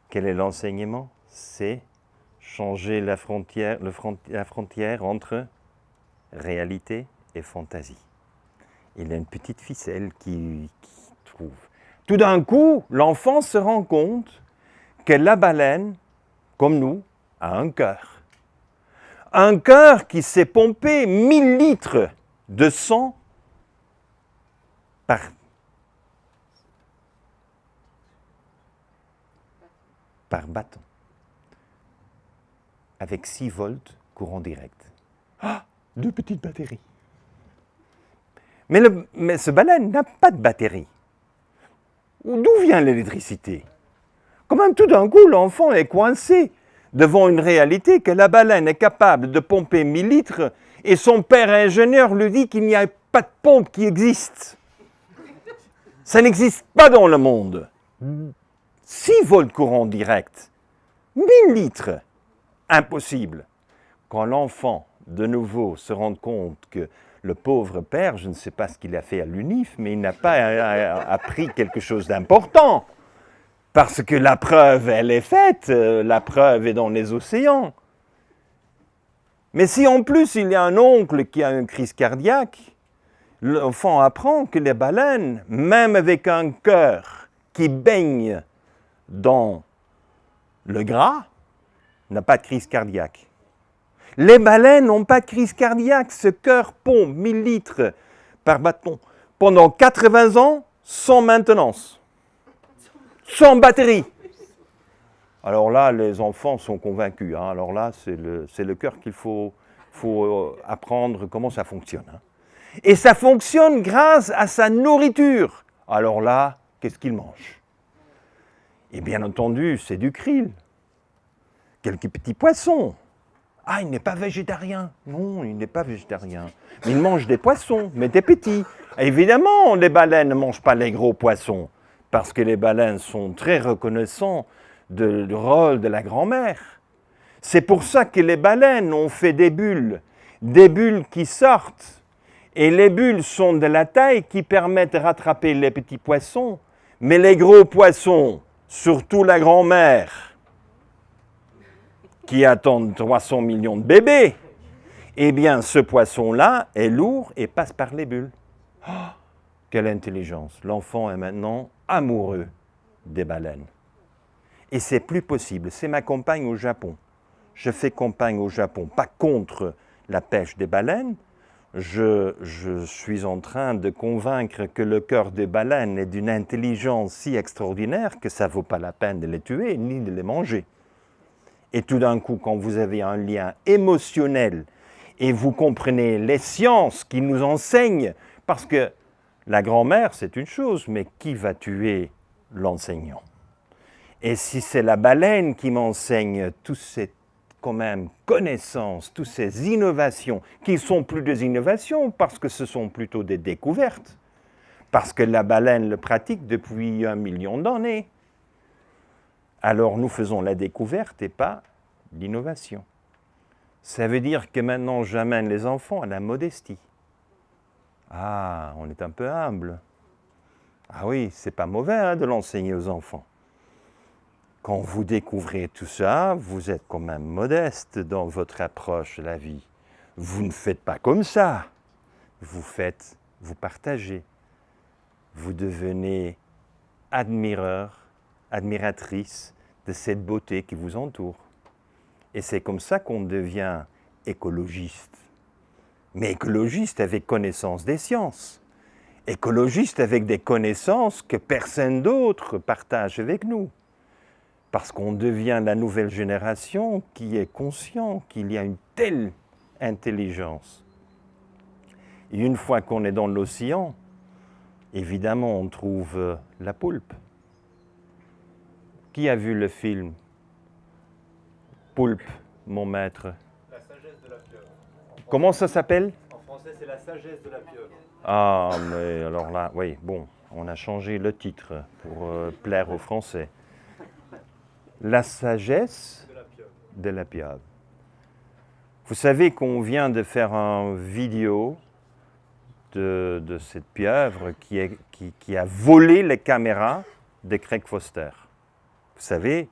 Quel est l'enseignement? C'est changer la frontière entre réalité et fantaisie. Il y a une petite ficelle qui trouve. Tout d'un coup, l'enfant se rend compte que la baleine, comme nous, a un cœur. Un cœur qui s'est pompé 1000 litres de sang par bâton, avec 6 volts courant direct. Ah, 2 petites batteries. Mais ce baleine n'a pas de batterie. D'où vient l'électricité? Quand même, tout d'un coup, l'enfant est coincé devant une réalité que la baleine est capable de pomper 1000 litres et son père ingénieur lui dit qu'il n'y a pas de pompe qui existe. Ça n'existe pas dans le monde. 6 volts courant direct, 1000 litres, impossible. Quand l'enfant, de nouveau, se rend compte que le pauvre père, je ne sais pas ce qu'il a fait à l'UNIF, mais il n'a pas appris quelque chose d'important. Parce que la preuve, elle est faite, la preuve est dans les océans. Mais si en plus il y a un oncle qui a une crise cardiaque, l'enfant apprend que les baleines, même avec un cœur qui baigne dans le gras, n'ont pas de crise cardiaque. Les baleines n'ont pas de crise cardiaque, ce cœur pompe 1000 litres par bâton pendant 80 ans sans maintenance. Sans batterie. Alors là, les enfants sont convaincus. Hein. Alors là, c'est le cœur qu'il faut apprendre comment ça fonctionne. Hein. Et ça fonctionne grâce à sa nourriture. Alors là, qu'est-ce qu'il mange? Et bien entendu, c'est du krill. Quelques petits poissons. Ah, il n'est pas végétarien. Non, il n'est pas végétarien. Il mange des poissons, mais des petits. Évidemment, les baleines ne mangent pas les gros poissons. Parce que les baleines sont très reconnaissants du rôle de la grand-mère. C'est pour ça que les baleines ont fait des bulles qui sortent. Et les bulles sont de la taille qui permettent de rattraper les petits poissons. Mais les gros poissons, surtout la grand-mère, qui attendent 300 millions de bébés, eh bien ce poisson-là est lourd et passe par les bulles. Oh, quelle intelligence! L'enfant est maintenant amoureux des baleines. Et c'est plus possible. C'est ma campagne au Japon. Je fais campagne au Japon, pas contre la pêche des baleines. Je suis en train de convaincre que le cœur des baleines est d'une intelligence si extraordinaire que ça ne vaut pas la peine de les tuer ni de les manger. Et tout d'un coup, quand vous avez un lien émotionnel et vous comprenez les sciences qui nous enseignent, parce que la grand-mère, c'est une chose, mais qui va tuer l'enseignant? Et si c'est la baleine qui m'enseigne toutes ces quand même connaissances, toutes ces innovations, qui ne sont plus des innovations parce que ce sont plutôt des découvertes, parce que la baleine le pratique depuis 1 million d'années, alors nous faisons la découverte et pas l'innovation. Ça veut dire que maintenant j'amène les enfants à la modestie. Ah, on est un peu humble. Ah oui, c'est pas mauvais hein, de l'enseigner aux enfants. Quand vous découvrez tout ça, vous êtes quand même modeste dans votre approche de la vie. Vous ne faites pas comme ça. Vous partagez. Vous devenez admiratrice de cette beauté qui vous entoure. Et c'est comme ça qu'on devient écologiste. Mais écologiste avec connaissance des sciences. Écologiste avec des connaissances que personne d'autre partage avec nous. Parce qu'on devient la nouvelle génération qui est conscient qu'il y a une telle intelligence. Et une fois qu'on est dans l'océan, évidemment, on trouve la poulpe. Qui a vu le film poulpe, mon maître? La sagesse de la pieuvre. Comment ça s'appelle? En français, c'est la sagesse de la pieuvre. Ah, mais alors là, oui, bon, on a changé le titre pour plaire aux Français. La sagesse De la pieuvre. de la pieuvre. Vous savez qu'on vient de faire une vidéo de cette pieuvre qui a volé les caméras de Craig Foster. Vous savez,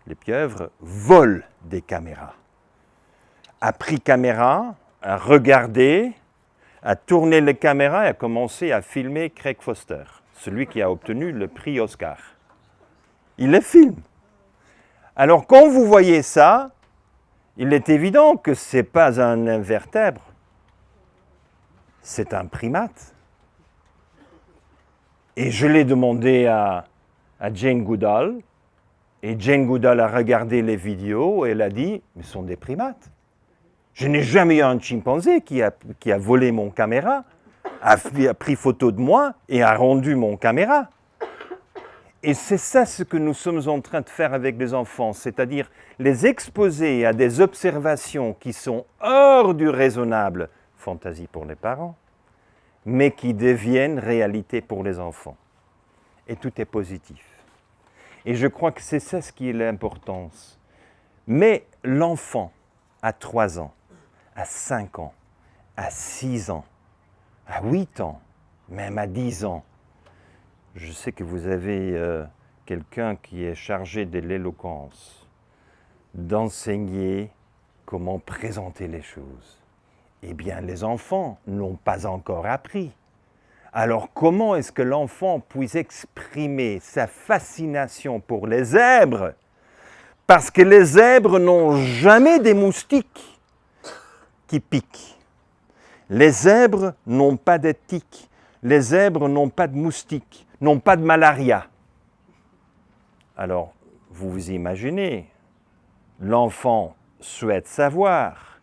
les pieuvres volent des caméras. A pris caméra, a regardé, a tourné les caméras et a commencé à filmer Craig Foster, celui qui a obtenu le prix Oscar. Il les filme. Alors quand vous voyez ça, il est évident que ce n'est pas un invertèbre, c'est un primate. Et je l'ai demandé à Jane Goodall, et Jane Goodall a regardé les vidéos et elle a dit « mais ce sont des primates ». Je n'ai jamais eu un chimpanzé qui a volé mon caméra, a pris photo de moi et a rendu mon caméra. Et c'est ça ce que nous sommes en train de faire avec les enfants, c'est-à-dire les exposer à des observations qui sont hors du raisonnable, fantaisie pour les parents, mais qui deviennent réalité pour les enfants. Et tout est positif. Et je crois que c'est ça ce qui est l'importance. Mais l'enfant, à 3 ans, à 5 ans, à 6 ans, à 8 ans, même à 10 ans, je sais que vous avez quelqu'un qui est chargé de l'éloquence, d'enseigner comment présenter les choses. Eh bien, les enfants n'ont pas encore appris. Alors, comment est-ce que l'enfant puisse exprimer sa fascination pour les zèbres? Parce que les zèbres n'ont jamais des moustiques qui piquent. Les zèbres n'ont pas de tiques. Les zèbres n'ont pas de moustiques, n'ont pas de malaria. Alors, vous vous imaginez, l'enfant souhaite savoir,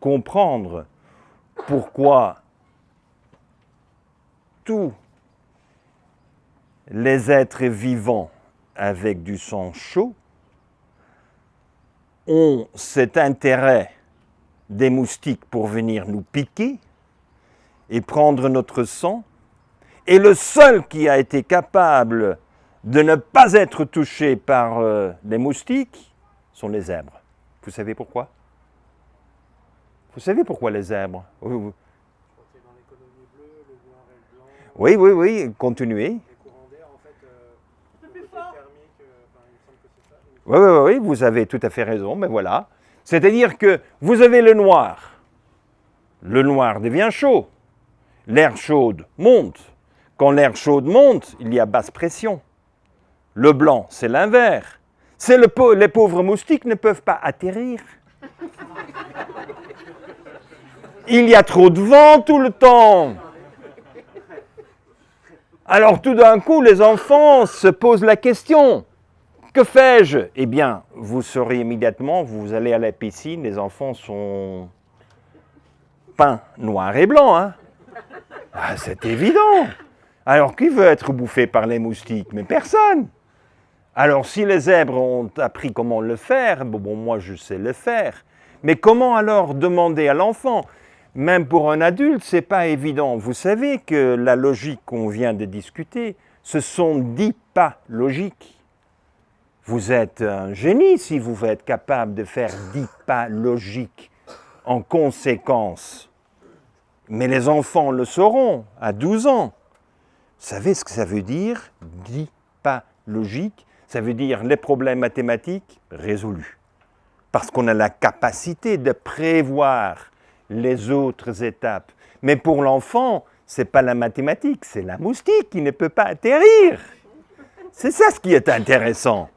comprendre pourquoi tous les êtres vivants avec du sang chaud ont cet intérêt des moustiques pour venir nous piquer et prendre notre sang. Et le seul qui a été capable de ne pas être touché par les moustiques sont les zèbres. Vous savez pourquoi? Vous savez pourquoi les zèbres? C'est dans les colonies bleues, le noir et le blanc. Oui, continuez. Les courants d'air, en fait, le côté thermique, il me semble que c'est ça. Oui, vous avez tout à fait raison, mais voilà. C'est-à-dire que vous avez le noir. Le noir devient chaud. L'air chaud monte. Quand l'air chaud monte, il y a basse pression. Le blanc, c'est l'inverse. Les pauvres moustiques ne peuvent pas atterrir. Il y a trop de vent tout le temps. Alors tout d'un coup, les enfants se posent la question, que fais-je? Eh bien, vous saurez immédiatement, vous allez à la piscine, les enfants sont peints noir et blanc. Hein? Ah, c'est évident. Alors, qui veut être bouffé par les moustiques? Mais personne. Alors, si les zèbres ont appris comment le faire, bon, moi, je sais le faire. Mais comment alors demander à l'enfant? Même pour un adulte, ce n'est pas évident. Vous savez que la logique qu'on vient de discuter, ce sont 10 pas logiques. Vous êtes un génie si vous êtes capable de faire 10 pas logiques en conséquence. Mais les enfants le sauront à 12 ans. Vous savez ce que ça veut dire? 10 pas logiques. Ça veut dire les problèmes mathématiques résolus. Parce qu'on a la capacité de prévoir les autres étapes. Mais pour l'enfant, ce n'est pas la mathématique, c'est la moustique qui ne peut pas atterrir. C'est ça ce qui est intéressant.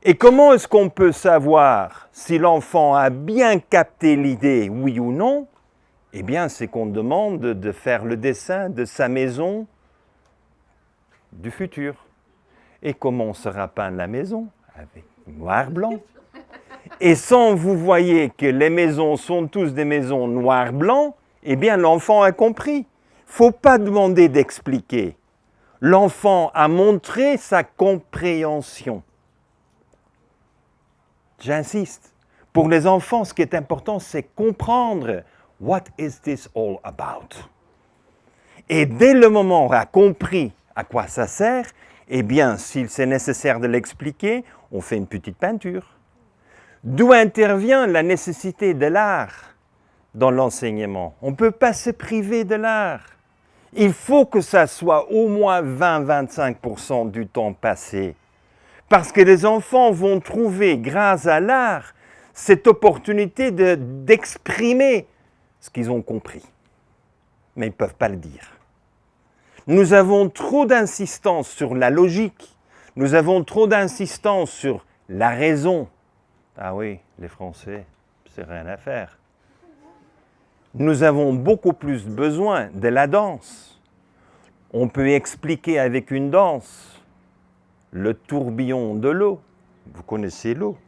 Et comment est-ce qu'on peut savoir si l'enfant a bien capté l'idée, oui ou non? Eh bien, c'est qu'on demande de faire le dessin de sa maison du futur. Et comment sera peinte la maison? Avec noir-blanc. Et sans vous voyez que les maisons sont tous des maisons noir-blanc, eh bien, l'enfant a compris. Il ne faut pas demander d'expliquer. L'enfant a montré sa compréhension. J'insiste, Pour les enfants, ce qui est important, c'est comprendre « What is this all about ?» Et dès le moment où on a compris à quoi ça sert, eh bien, s'il c'est nécessaire de l'expliquer, on fait une petite peinture. D'où intervient la nécessité de l'art dans l'enseignement. On ne peut pas se priver de l'art. Il faut que ça soit au moins 20-25% du temps passé. Parce que les enfants vont trouver, grâce à l'art, cette opportunité d'exprimer ce qu'ils ont compris. Mais ils ne peuvent pas le dire. Nous avons trop d'insistance sur la logique. Nous avons trop d'insistance sur la raison. Ah oui, les Français, c'est rien à faire. Nous avons beaucoup plus besoin de la danse. On peut expliquer avec une danse le tourbillon de l'eau. Vous connaissez l'eau.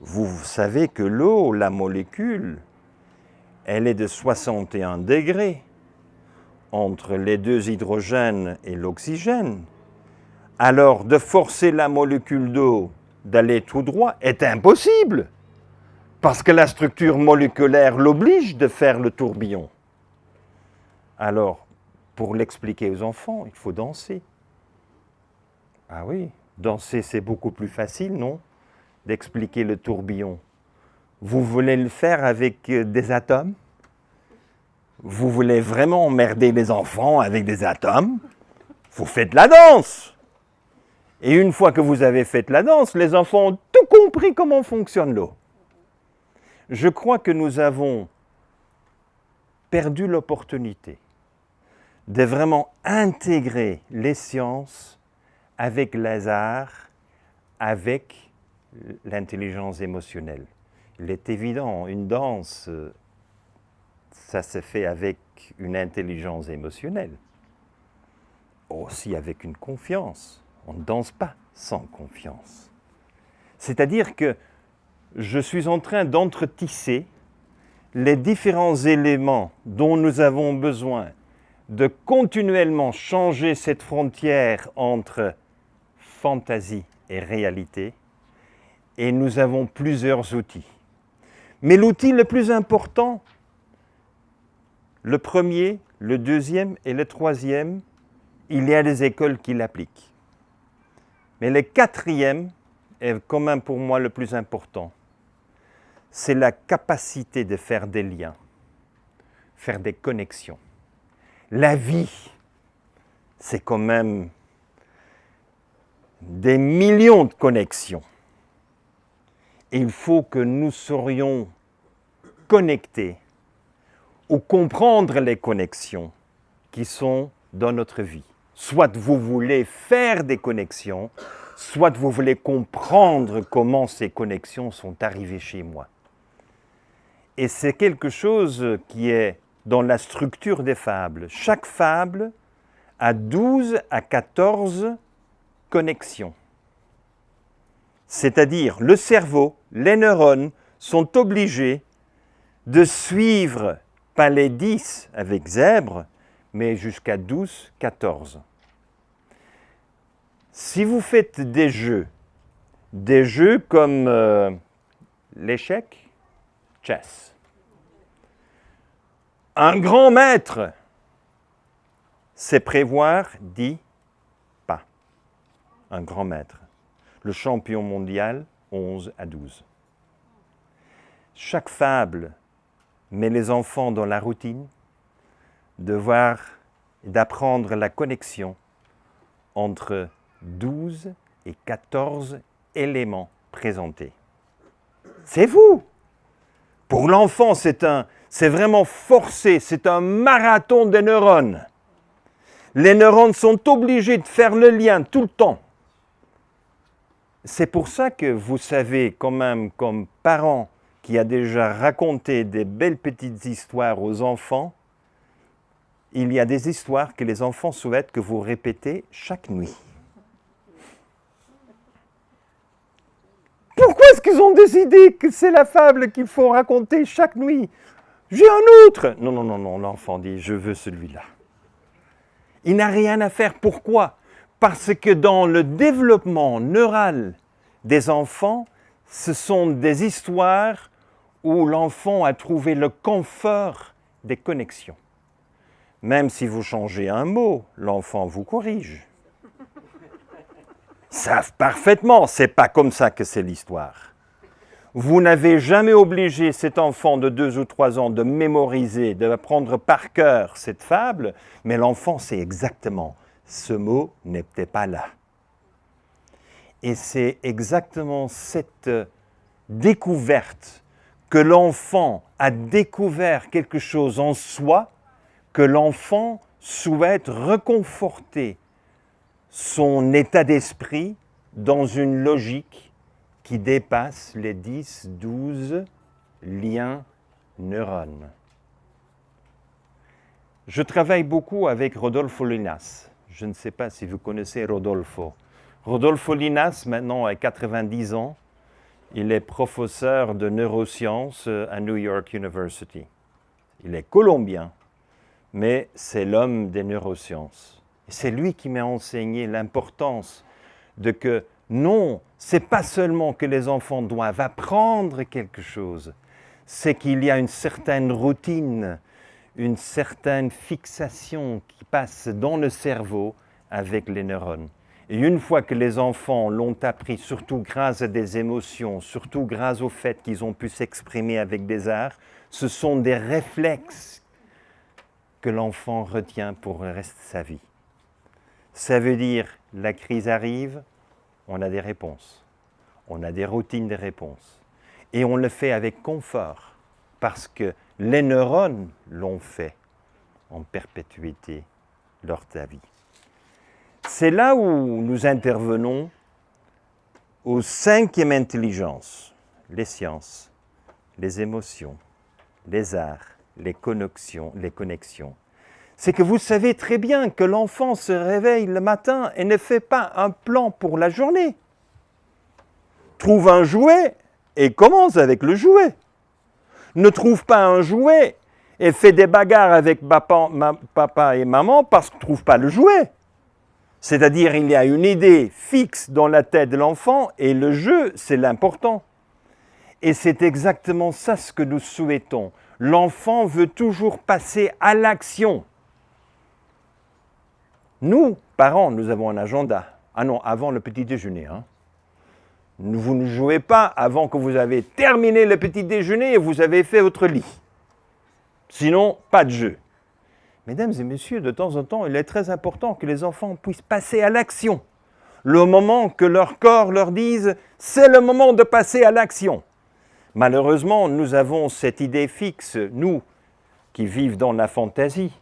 Vous savez que l'eau, la molécule, elle est de 61 degrés entre les deux hydrogènes et l'oxygène. Alors, de forcer la molécule d'eau d'aller tout droit est impossible, parce que la structure moléculaire l'oblige de faire le tourbillon. Alors, pour l'expliquer aux enfants, il faut danser. Ah oui, danser c'est beaucoup plus facile, non? D'expliquer le tourbillon. Vous voulez le faire avec des atomes? Vous voulez vraiment emmerder les enfants avec des atomes? Vous faites la danse! Et une fois que vous avez fait la danse, les enfants ont tout compris comment fonctionne l'eau. Je crois que nous avons perdu l'opportunité de vraiment intégrer les sciences avec les arts, avec l'intelligence émotionnelle. Il est évident, une danse, ça se fait avec une intelligence émotionnelle, aussi avec une confiance. On ne danse pas sans confiance. C'est-à-dire que je suis en train d'entretisser les différents éléments dont nous avons besoin de continuellement changer cette frontière entre fantaisie et réalité, et nous avons plusieurs outils. Mais l'outil le plus important, le premier, le deuxième et le troisième, il y a des écoles qui l'appliquent. Mais le quatrième est quand même pour moi le plus important. C'est la capacité de faire des liens, faire des connexions. La vie, c'est quand même des millions de connexions. Il faut que nous serions connectés ou comprendre les connexions qui sont dans notre vie. Soit vous voulez faire des connexions, soit vous voulez comprendre comment ces connexions sont arrivées chez moi. Et c'est quelque chose qui est dans la structure des fables. Chaque fable a 12 à 14 connexions. C'est-à-dire, le cerveau, les neurones sont obligés de suivre, pas les 10 avec zèbre, mais jusqu'à 12, 14. Si vous faites des jeux comme l'échec, chess. Un grand maître, c'est prévoir 10 pas. Un grand maître. Le champion mondial, 11 à 12. Chaque fable met les enfants dans la routine d'apprendre la connexion entre 12 et 14 éléments présentés. C'est vous! Pour l'enfant, c'est vraiment forcé, c'est un marathon des neurones. Les neurones sont obligés de faire le lien tout le temps. C'est pour ça que vous savez quand même, comme parent qui a déjà raconté des belles petites histoires aux enfants, il y a des histoires que les enfants souhaitent que vous répétez chaque nuit. Pourquoi est-ce qu'ils ont décidé que c'est la fable qu'il faut raconter chaque nuit? J'ai un autre. Non, l'enfant dit, je veux celui-là. Il n'a rien à faire. Pourquoi? Parce que dans le développement neural des enfants, ce sont des histoires où l'enfant a trouvé le confort des connexions. Même si vous changez un mot, l'enfant vous corrige. Ils savent parfaitement, c'est pas comme ça que c'est l'histoire. Vous n'avez jamais obligé cet enfant de 2 ou 3 ans de mémoriser, d'apprendre par cœur cette fable, mais l'enfant sait exactement, ce mot n'était pas là. Et c'est exactement cette découverte que l'enfant a découvert quelque chose en soi, que l'enfant souhaite reconforter son état d'esprit dans une logique qui dépasse les 10, 12 liens neurones. Je travaille beaucoup avec Rodolfo Linas. Je ne sais pas si vous connaissez Rodolfo. Rodolfo Linas, maintenant, a 90 ans. Il est professeur de neurosciences à New York University. Il est colombien, mais c'est l'homme des neurosciences. Et c'est lui qui m'a enseigné l'importance de que non, ce n'est pas seulement que les enfants doivent apprendre quelque chose, c'est qu'il y a une certaine routine, une certaine fixation qui passe dans le cerveau avec les neurones. Et une fois que les enfants l'ont appris, surtout grâce à des émotions, surtout grâce au fait qu'ils ont pu s'exprimer avec des arts, ce sont des réflexes que l'enfant retient pour le reste de sa vie. Ça veut dire, la crise arrive, on a des réponses. On a des routines de réponses. Et on le fait avec confort, parce que les neurones l'ont fait en perpétuité lors de ta vie. C'est là où nous intervenons aux 5e intelligences, les sciences, les émotions, les arts, les connexions. C'est que vous savez très bien que l'enfant se réveille le matin et ne fait pas un plan pour la journée. Trouve un jouet et commence avec le jouet. Ne trouve pas un jouet et fait des bagarres avec papa et maman parce qu'il ne trouve pas le jouet. C'est-à-dire, il y a une idée fixe dans la tête de l'enfant et le jeu, c'est l'important. Et c'est exactement ça ce que nous souhaitons. L'enfant veut toujours passer à l'action. Nous, parents, nous avons un agenda. Ah non, avant le petit déjeuner. Vous ne jouez pas avant que vous avez terminé le petit déjeuner et vous avez fait votre lit. Sinon, pas de jeu. Mesdames et messieurs, de temps en temps, il est très important que les enfants puissent passer à l'action. Le moment que leur corps leur dise « c'est le moment de passer à l'action ». Malheureusement, nous avons cette idée fixe, nous, qui vivons dans la fantaisie,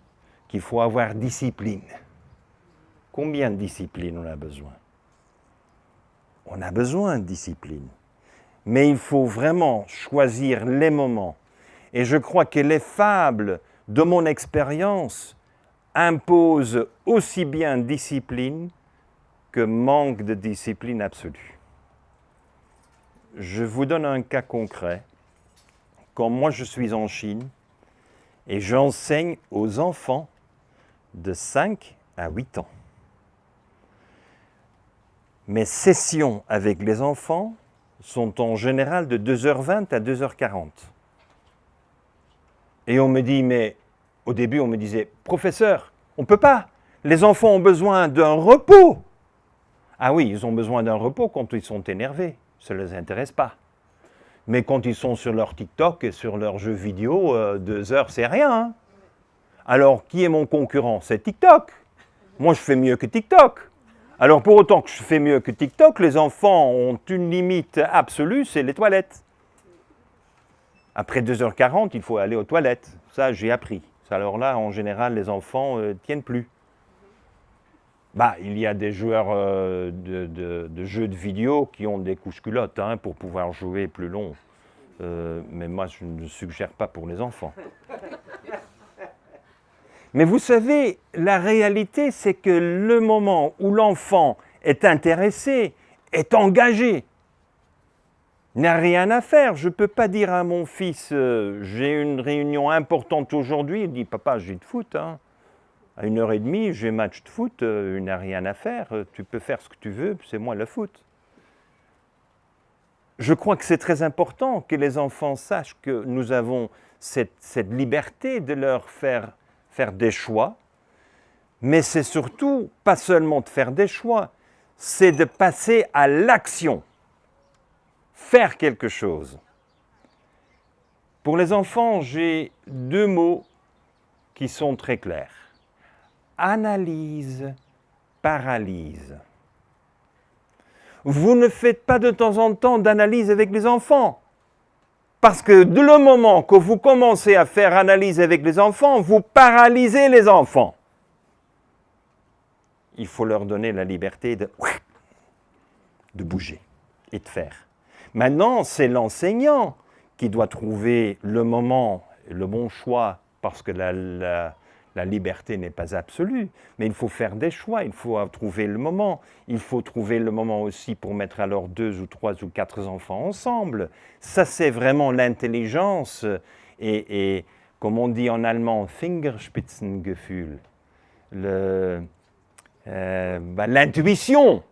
qu'il faut avoir discipline. Combien de discipline on a besoin? On a besoin de discipline. Mais il faut vraiment choisir les moments. Et je crois que les fables de mon expérience imposent aussi bien discipline que manque de discipline absolue. Je vous donne un cas concret. Quand moi je suis en Chine et j'enseigne aux enfants de 5 à 8 ans. Mes sessions avec les enfants sont en général de 2h20 à 2h40. Et on me dit, mais au début on me disait, professeur, on ne peut pas, les enfants ont besoin d'un repos. Ah oui, ils ont besoin d'un repos quand ils sont énervés, ça ne les intéresse pas. Mais quand ils sont sur leur TikTok et sur leurs jeux vidéo, 2 heures c'est rien. Alors qui est mon concurrent? C'est TikTok. Moi je fais mieux que TikTok. Alors pour autant que je fais mieux que TikTok, les enfants ont une limite absolue, c'est les toilettes. Après 2h40, il faut aller aux toilettes. Ça, j'ai appris. Alors là, en général, les enfants ne tiennent plus. Il y a des joueurs de jeux de vidéo qui ont des couches-culottes pour pouvoir jouer plus long. Mais moi, je ne suggère pas pour les enfants. Mais vous savez, la réalité, c'est que le moment où l'enfant est intéressé, est engagé, n'a rien à faire. Je ne peux pas dire à mon fils, j'ai une réunion importante aujourd'hui. Il dit, papa, j'ai de foot. À 1h30, j'ai match de foot, il n'a rien à faire. Tu peux faire ce que tu veux, c'est moi le foot. je crois que c'est très important que les enfants sachent que nous avons cette liberté de leur faire des choix, mais c'est surtout pas seulement de faire des choix, c'est de passer à l'action, faire quelque chose. Pour les enfants, j'ai 2 mots qui sont très clairs. Analyse, paralyse. Vous ne faites pas de temps en temps d'analyse avec les enfants. Parce que dès le moment que vous commencez à faire analyse avec les enfants, vous paralysez les enfants. Il faut leur donner la liberté de bouger et de faire. Maintenant, c'est l'enseignant qui doit trouver le moment, le bon choix, parce que la liberté n'est pas absolue, mais il faut faire des choix, il faut trouver le moment. Il faut trouver le moment aussi pour mettre alors 2 ou 3 ou 4 enfants ensemble. Ça, c'est vraiment l'intelligence et comme on dit en allemand, Fingerspitzengefühl, l'intuition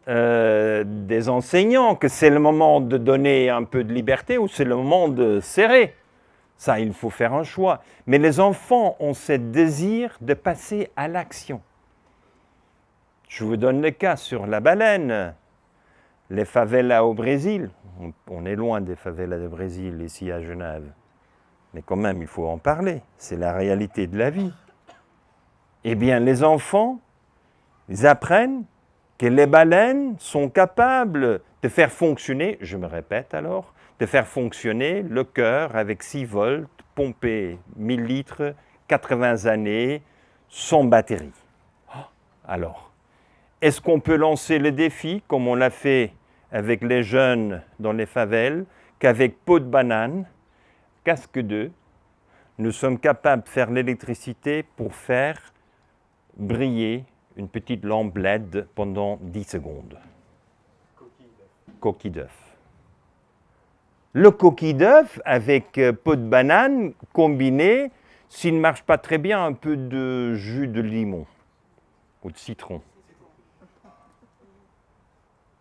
des enseignants, que c'est le moment de donner un peu de liberté ou c'est le moment de serrer. Ça, il faut faire un choix. Mais les enfants ont ce désir de passer à l'action. Je vous donne le cas sur la baleine. Les favelas au Brésil, on est loin des favelas du Brésil ici à Genève, mais quand même, il faut en parler. C'est la réalité de la vie. Eh bien, les enfants, ils apprennent que les baleines sont capables de faire fonctionner, je me répète alors, de faire fonctionner le cœur avec 6 volts, pompé 1000 litres, 80 années, sans batterie. Alors, est-ce qu'on peut lancer le défi, comme on l'a fait avec les jeunes dans les favelles, qu'avec peau de banane, casque d'œuf, nous sommes capables de faire l'électricité pour faire briller une petite lampe LED pendant 10 secondes. Coquille d'œuf. Le coquille d'œuf avec peau de banane combiné, s'il ne marche pas très bien, un peu de jus de limon ou de citron.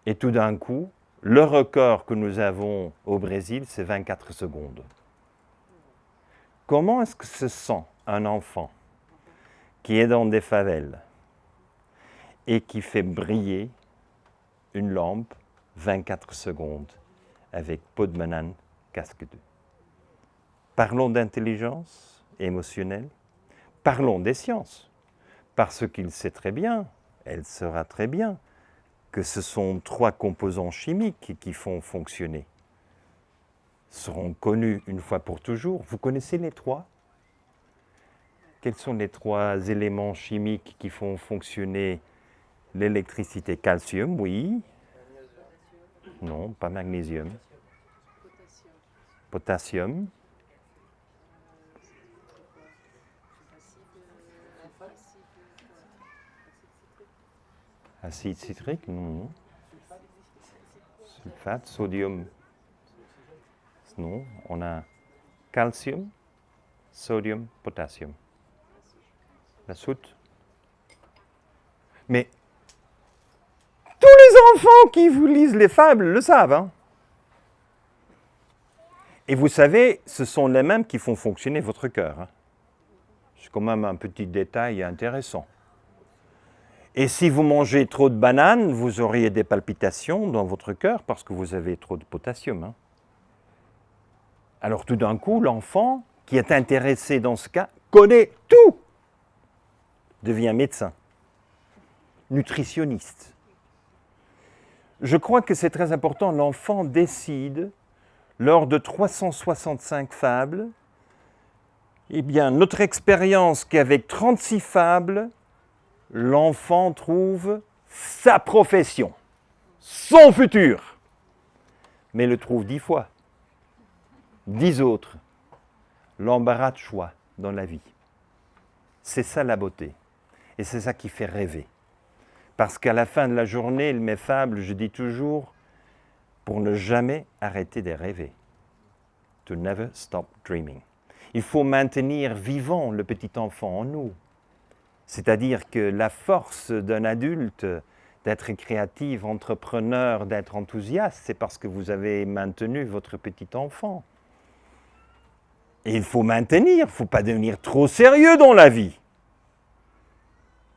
Et tout d'un coup, le record que nous avons au Brésil, c'est 24 secondes. Comment est-ce que se sent un enfant qui est dans des favelles et qui fait briller une lampe 24 secondes avec peau de banane, casque d'œuf? Parlons d'intelligence émotionnelle, parlons des sciences, parce qu'il sait très bien, elle saura très bien, que ce sont 3 composants chimiques qui font fonctionner. Seront connus une fois pour toujours. Vous connaissez les 3? Quels sont les 3 éléments chimiques qui font fonctionner l'électricité? Calcium, oui. Non, pas magnésium. Potassium. Acide citrique, non. Sulfate, sodium, non. On a calcium, sodium, potassium. La soude. Mais tous les enfants qui vous lisent les fables le savent. Hein? Et vous savez, ce sont les mêmes qui font fonctionner votre cœur. Hein? C'est quand même un petit détail intéressant. Et si vous mangez trop de bananes, vous auriez des palpitations dans votre cœur parce que vous avez trop de potassium. Hein? Alors tout d'un coup, l'enfant qui est intéressé dans ce cas connaît tout, devient médecin, nutritionniste. Je crois que c'est très important, l'enfant décide, lors de 365 fables, eh bien, notre expérience qu'avec 36 fables, l'enfant trouve sa profession, son futur, mais le trouve 10 fois, 10 autres. L'embarras de choix dans la vie. C'est ça la beauté. Et c'est ça qui fait rêver. Parce qu'à la fin de la journée, mes fables, je dis toujours, pour ne jamais arrêter de rêver. To never stop dreaming. Il faut maintenir vivant le petit enfant en nous. C'est-à-dire que la force d'un adulte d'être créatif, entrepreneur, d'être enthousiaste, c'est parce que vous avez maintenu votre petit enfant. Et il faut maintenir, il ne faut pas devenir trop sérieux dans la vie.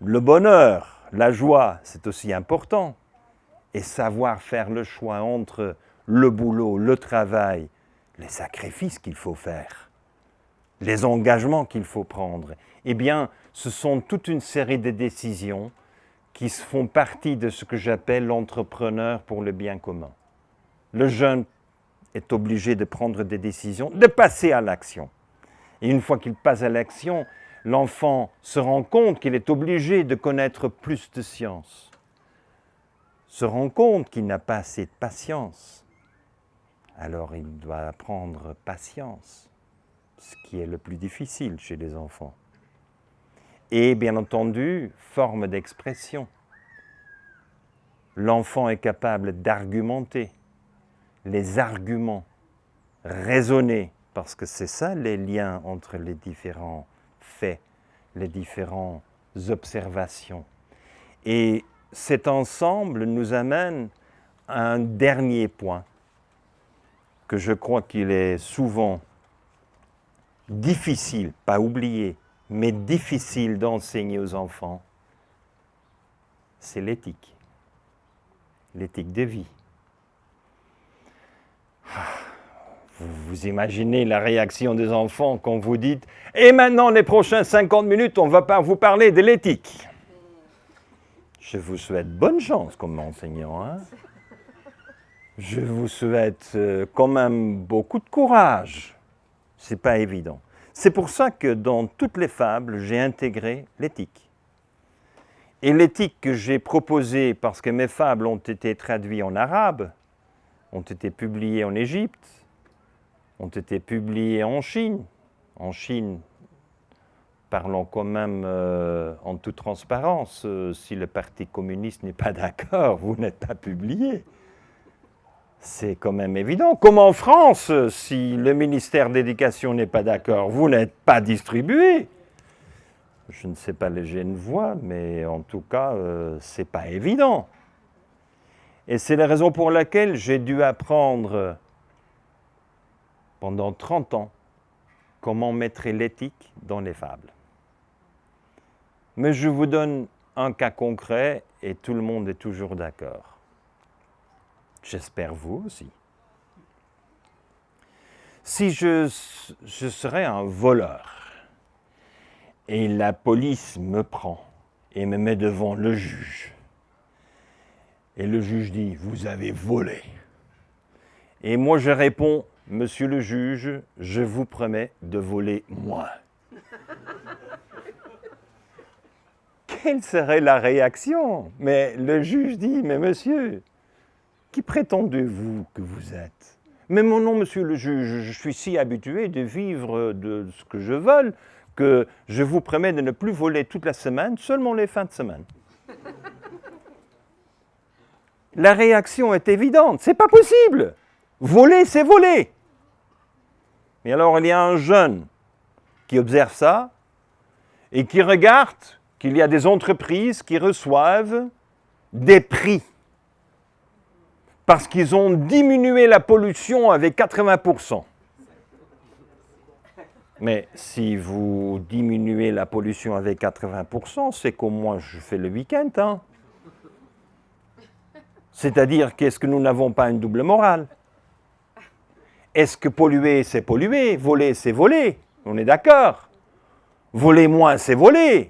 Le bonheur, la joie, c'est aussi important. Et savoir faire le choix entre le boulot, le travail, les sacrifices qu'il faut faire, les engagements qu'il faut prendre, eh bien, ce sont toute une série de décisions qui font partie de ce que j'appelle l'entrepreneur pour le bien commun. Le jeune est obligé de prendre des décisions, de passer à l'action. Et une fois qu'il passe à l'action, l'enfant se rend compte qu'il est obligé de connaître plus de science, se rend compte qu'il n'a pas assez de patience. Alors il doit apprendre patience, ce qui est le plus difficile chez les enfants. Et bien entendu, forme d'expression. L'enfant est capable d'argumenter, les arguments, raisonner, parce que c'est ça les liens entre les différents faits, les différentes observations. Et cet ensemble nous amène à un dernier point, que je crois qu'il est souvent difficile, pas oublié, mais difficile d'enseigner aux enfants, c'est l'éthique de vie. Vous imaginez la réaction des enfants quand vous dites « Et maintenant, les prochains 50 minutes, on va vous parler de l'éthique. » Je vous souhaite bonne chance comme enseignant. Hein? Je vous souhaite quand même beaucoup de courage. C'est pas évident. C'est pour ça que dans toutes les fables, j'ai intégré l'éthique. Et l'éthique que j'ai proposée, parce que mes fables ont été traduites en arabe, ont été publiées en Égypte, ont été publiées en Chine. En Chine, parlons quand même en toute transparence, si le Parti communiste n'est pas d'accord, vous n'êtes pas publié. C'est quand même évident. Comme en France, si le ministère de l'Éducation n'est pas d'accord, vous n'êtes pas distribué. Je ne sais pas les Genevois, mais en tout cas, ce n'est pas évident. Et c'est la raison pour laquelle j'ai dû apprendre pendant 30 ans comment mettre l'éthique dans les fables. Mais je vous donne un cas concret et tout le monde est toujours d'accord. J'espère vous aussi. Si je serais un voleur et la police me prend et me met devant le juge, et le juge dit « Vous avez volé ». Et moi je réponds « Monsieur le juge, je vous promets de voler moins ». Quelle serait la réaction? Mais le juge dit « Mais monsieur, qui prétendez-vous que vous êtes? Mais mon nom, monsieur le juge, je suis si habitué de vivre de ce que je vole que je vous promets de ne plus voler toute la semaine, seulement les fins de semaine. » La réaction est évidente, c'est pas possible. Voler, c'est voler. Mais alors il y a un jeune qui observe ça et qui regarde qu'il y a des entreprises qui reçoivent des prix parce qu'ils ont diminué la pollution avec 80%. Mais si vous diminuez la pollution avec 80%, c'est qu'au moins je fais le week-end. Hein? C'est-à-dire qu'est-ce que nous n'avons pas une double morale? Est-ce que polluer, c'est polluer? Voler, c'est voler? On est d'accord. Voler moins, c'est voler.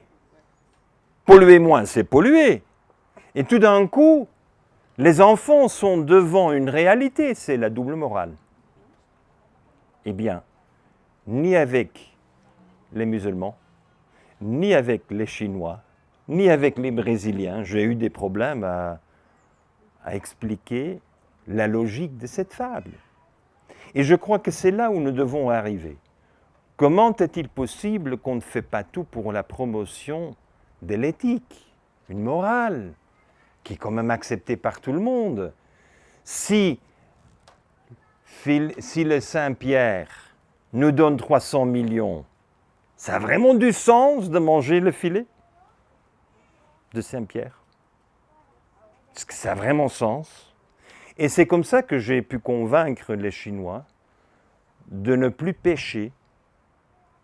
Polluer moins, c'est polluer. Et tout d'un coup, les enfants sont devant une réalité, c'est la double morale. Eh bien, ni avec les musulmans, ni avec les Chinois, ni avec les Brésiliens, j'ai eu des problèmes à expliquer la logique de cette fable. Et je crois que c'est là où nous devons arriver. Comment est-il possible qu'on ne fait pas tout pour la promotion de l'éthique, une morale, qui est quand même acceptée par tout le monde? Si le Saint-Pierre nous donne 300 millions, ça a vraiment du sens de manger le filet de Saint-Pierre? Est-ce que ça a vraiment sens? Et c'est comme ça que j'ai pu convaincre les Chinois de ne plus pêcher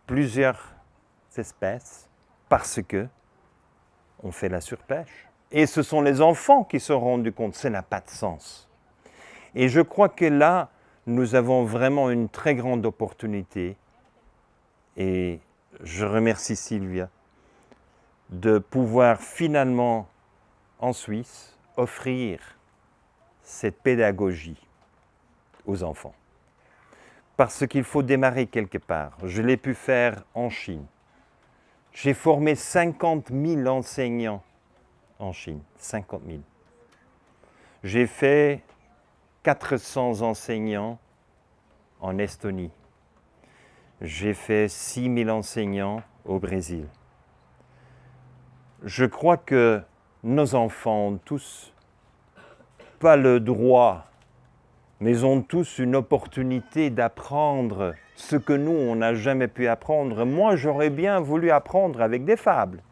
plusieurs espèces parce que on fait la surpêche. Et ce sont les enfants qui se sont rendus compte que ça n'a pas de sens. Et je crois que là, nous avons vraiment une très grande opportunité. Et je remercie Sylvia de pouvoir finalement, en Suisse, offrir cette pédagogie aux enfants. Parce qu'il faut démarrer quelque part. Je l'ai pu faire en Chine. J'ai formé 50 000 enseignants en Chine. 50 000. J'ai fait 400 enseignants en Estonie. J'ai fait 6 000 enseignants au Brésil. Je crois que nos enfants ont tous, pas le droit, mais ont tous une opportunité d'apprendre ce que nous, on n'a jamais pu apprendre. Moi, j'aurais bien voulu apprendre avec des fables.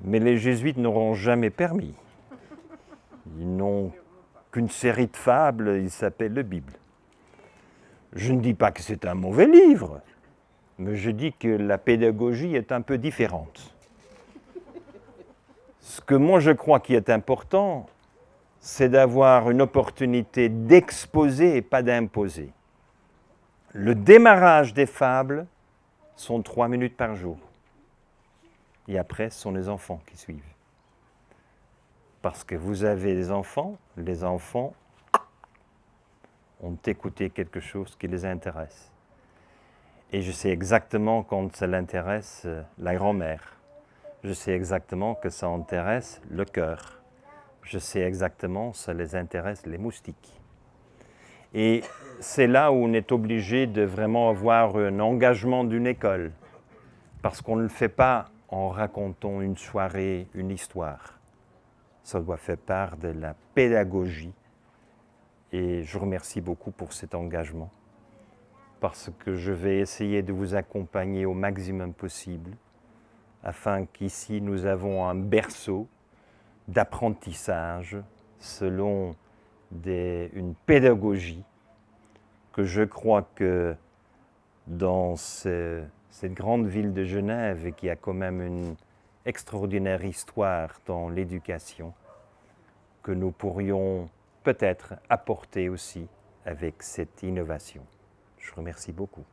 Mais les jésuites n'auront jamais permis. Ils n'ont qu'une série de fables, il s'appelle la Bible. Je ne dis pas que c'est un mauvais livre, mais je dis que la pédagogie est un peu différente. Ce que moi je crois qui est important, c'est d'avoir une opportunité d'exposer et pas d'imposer. Le démarrage des fables sont 3 minutes par jour. Et après, ce sont les enfants qui suivent. Parce que vous avez des enfants, les enfants ont écouté quelque chose qui les intéresse. Et je sais exactement quand ça l'intéresse la grand-mère. Je sais exactement que ça intéresse le cœur. Je sais exactement que ça les intéresse les moustiques. Et c'est là où on est obligé de vraiment avoir un engagement d'une école. Parce qu'on ne le fait pas en racontant une soirée, une histoire. Ça doit faire part de la pédagogie. Et je vous remercie beaucoup pour cet engagement. Parce que je vais essayer de vous accompagner au maximum possible afin qu'ici nous avons un berceau d'apprentissage selon une pédagogie que je crois que dans cette grande ville de Genève, qui a quand même une extraordinaire histoire dans l'éducation, que nous pourrions peut-être apporter aussi avec cette innovation. Je vous remercie beaucoup.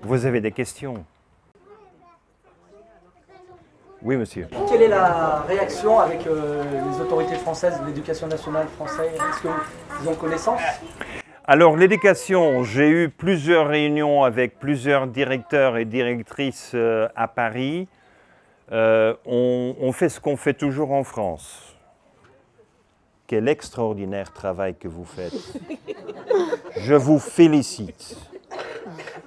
Vous avez des questions? Oui, monsieur. Quelle est la réaction avec les autorités françaises, l'éducation nationale française? Est-ce qu'ils ont connaissance? Alors, l'éducation, j'ai eu plusieurs réunions avec plusieurs directeurs et directrices à Paris. On fait ce qu'on fait toujours en France. Quel extraordinaire travail que vous faites. Je vous félicite.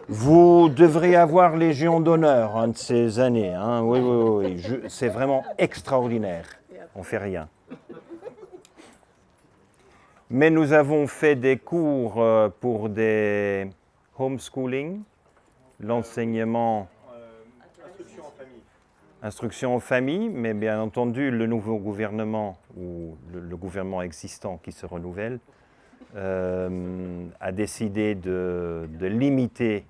Vous devrez avoir Légion d'honneur un de ces années. Hein? Oui, oui, oui. C'est vraiment extraordinaire. On ne fait rien. Mais nous avons fait des cours pour des homeschooling, l'enseignement. Instruction en famille. Instruction en famille, mais bien entendu, le nouveau gouvernement, ou le gouvernement existant qui se renouvelle, a décidé de limiter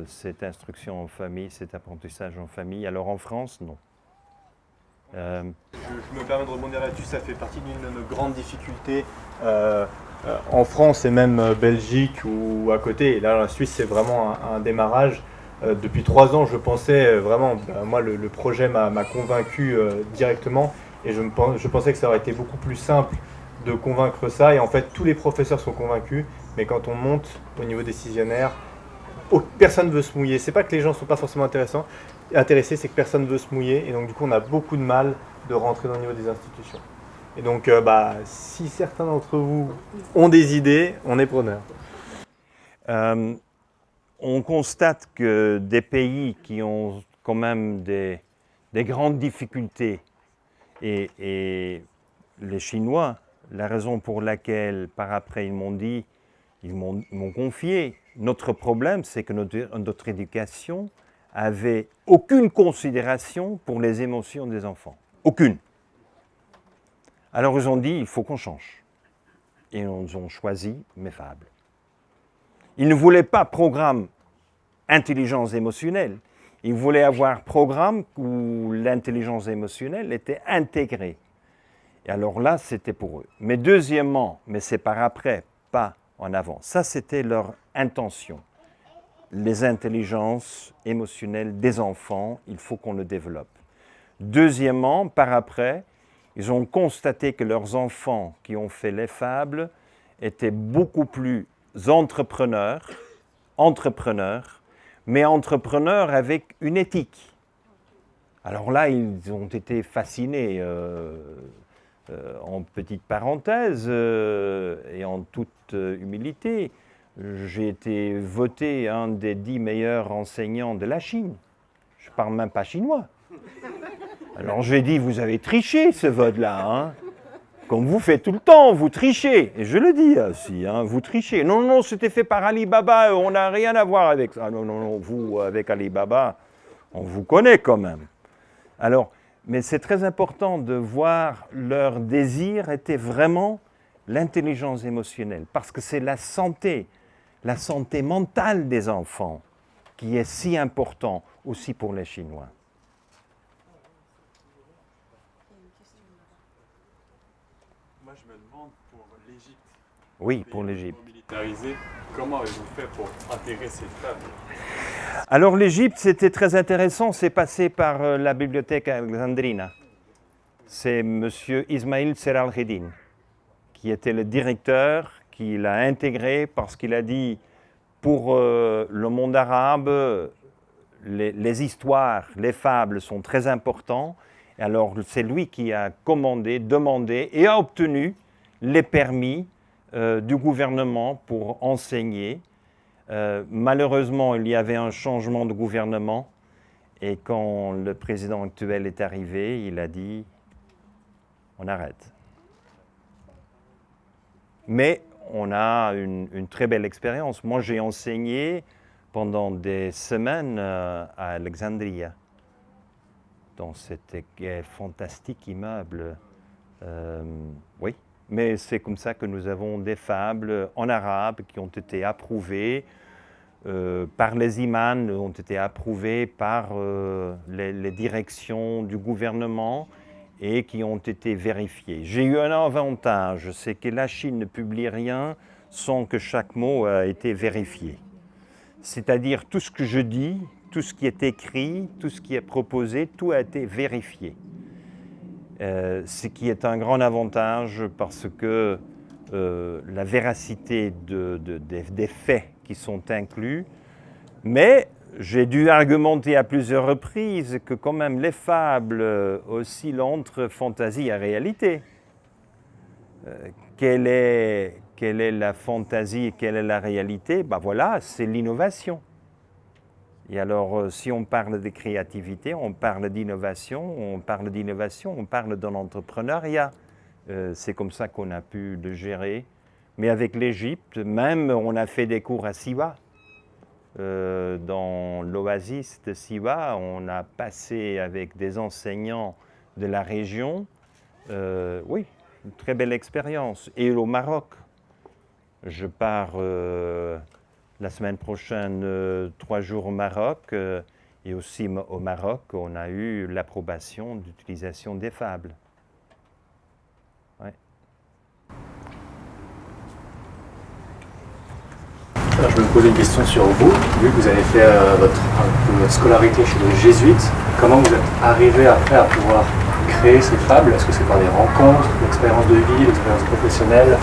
cette instruction en famille, cet apprentissage en famille. Alors en France, non. Je me permets de rebondir là-dessus, ça fait partie d'une de nos grandes difficultés en France et même Belgique ou à côté. Et là, la Suisse, c'est vraiment un démarrage. Depuis 3 ans, je pensais vraiment, moi, le projet m'a convaincu directement et je pensais que ça aurait été beaucoup plus simple de convaincre ça. Et en fait, tous les professeurs sont convaincus, mais quand on monte au niveau décisionnaire, personne ne veut se mouiller. C'est pas que les gens ne sont pas forcément intéressés, c'est que personne ne veut se mouiller. Et donc, du coup, on a beaucoup de mal de rentrer dans le niveau des institutions. Et donc, si certains d'entre vous ont des idées, on est preneurs. On constate que des pays qui ont quand même des grandes difficultés Et les Chinois, la raison pour laquelle, par après, ils m'ont confié, notre problème, c'est que notre éducation avait aucune considération pour les émotions des enfants. Aucune. Alors ils ont dit, il faut qu'on change. Et ils ont choisi mes fables. Ils ne voulaient pas programme intelligence émotionnelle. Ils voulaient avoir programme où l'intelligence émotionnelle était intégrée. Et alors là, c'était pour eux. Mais deuxièmement, mais c'est par après, pas en avant. Ça, c'était leur intention. Les intelligences émotionnelles des enfants, il faut qu'on le développe. Deuxièmement, par après, ils ont constaté que leurs enfants qui ont fait les fables étaient beaucoup plus entrepreneurs, mais entrepreneurs avec une éthique. Alors là, ils ont été fascinés, en petite parenthèse et en toute humilité. J'ai été voté un des 10 meilleurs enseignants de la Chine. Je ne parle même pas chinois. Alors j'ai dit, vous avez triché ce vote-là, hein, comme vous faites tout le temps, vous trichez. Et je le dis aussi, hein, vous trichez. Non, non, c'était fait par Alibaba, on n'a rien à voir avec ça. Non, non, non, vous, avec Alibaba, on vous connaît quand même. Alors, mais c'est très important de voir leur désir était vraiment l'intelligence émotionnelle, parce que c'est la santé mentale des enfants qui est si important aussi pour les Chinois. Moi, je me demande pour l'Égypte. Oui, pour l'Égypte. Militarisé, comment avez-vous fait pour intégrer ces fables? Alors l'Égypte, c'était très intéressant, c'est passé par la bibliothèque alexandrine. C'est M. Ismail Seralheddin qui était le directeur, qui l'a intégré parce qu'il a dit pour le monde arabe, les histoires, les fables sont très importants. Et alors c'est lui qui a commandé, demandé et a obtenu les permis du gouvernement pour enseigner. Malheureusement, il y avait un changement de gouvernement et quand le président actuel est arrivé, il a dit on arrête. Mais on a une très belle expérience. Moi, j'ai enseigné pendant des semaines à Alexandrie, dans cet fantastique immeuble. Oui. Mais c'est comme ça que nous avons des fables en arabe qui ont été approuvées par les imams, ont été approuvées par les directions du gouvernement et qui ont été vérifiées. J'ai eu un avantage, c'est que la Chine ne publie rien sans que chaque mot ait été vérifié. C'est-à-dire tout ce que je dis, tout ce qui est écrit, tout ce qui est proposé, tout a été vérifié. Ce qui est un grand avantage parce que la véracité des faits qui sont inclus, mais j'ai dû argumenter à plusieurs reprises que quand même les fables oscillent entre fantaisie et réalité. Quelle est la fantaisie et quelle est la réalité? Ben voilà, c'est l'innovation. Et alors, si on parle de créativité, on parle d'innovation, on parle de l'entrepreneuriat. C'est comme ça qu'on a pu le gérer. Mais avec l'Égypte, même, on a fait des cours à Siwa. Dans l'oasis de Siwa, on a passé avec des enseignants de la région. Oui, une très belle expérience. Et au Maroc, je pars la semaine prochaine 3 jours au Maroc. Et aussi au Maroc, on a eu l'approbation d'utilisation des fables. Ouais. Alors, je me posais une question sur vous. Vu que vous avez fait votre scolarité chez les Jésuites, comment vous êtes arrivé après à pouvoir créer ces fables? Est-ce que c'est par des rencontres, l'expérience de vie, l'expérience professionnelle?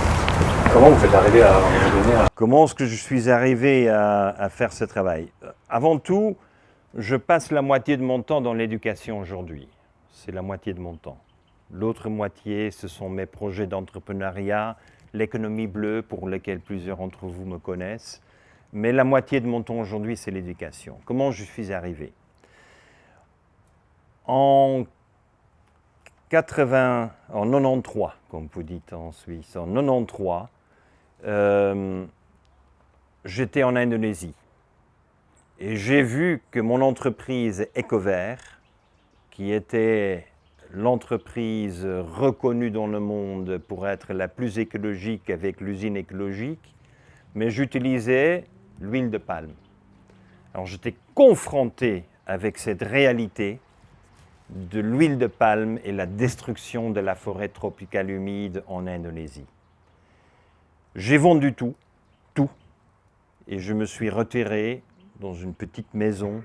Comment vous êtes arrivé à un moment donné Comment est-ce que je suis arrivé à faire ce travail? Avant tout, je passe la moitié de mon temps dans l'éducation aujourd'hui. C'est la moitié de mon temps. L'autre moitié, ce sont mes projets d'entrepreneuriat, l'économie bleue, pour lesquels plusieurs d'entre vous me connaissent. Mais la moitié de mon temps aujourd'hui, c'est l'éducation. Comment je suis arrivé? En en 93, comme vous dites en Suisse, en 93, j'étais en Indonésie. Et j'ai vu que mon entreprise Ecovert, qui était l'entreprise reconnue dans le monde pour être la plus écologique avec l'usine écologique, mais j'utilisais l'huile de palme. Alors j'étais confronté avec cette réalité de l'huile de palme et la destruction de la forêt tropicale humide en Indonésie. J'ai vendu tout, et je me suis retiré dans une petite maison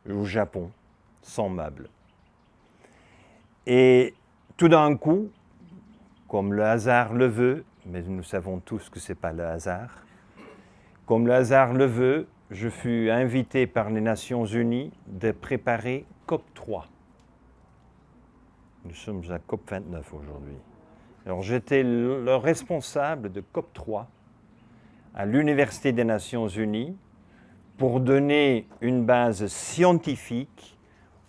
au Japon, sans meubles. Et tout d'un coup, comme le hasard le veut, mais nous savons tous que ce n'est pas le hasard, comme le hasard le veut, je fus invité par les Nations Unies de préparer COP3. Nous sommes à COP29 aujourd'hui. Alors j'étais le responsable de COP3 à l'Université des Nations Unies pour donner une base scientifique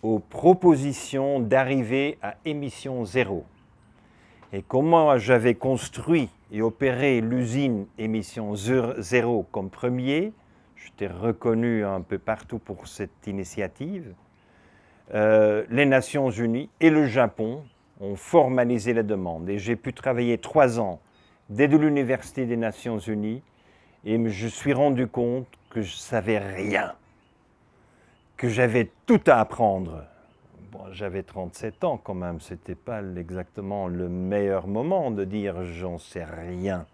aux propositions d'arriver à émission zéro. Et comment j'avais construit et opéré l'usine émission zéro comme premier, j'étais reconnu un peu partout pour cette initiative. Les Nations Unies et le Japon ont formalisé la demande. Et j'ai pu travailler 3 ans dès l'Université des Nations Unies et je me suis rendu compte que je ne savais rien, que j'avais tout à apprendre. Bon, j'avais 37 ans quand même, ce n'était pas exactement le meilleur moment de dire « j'en sais rien ».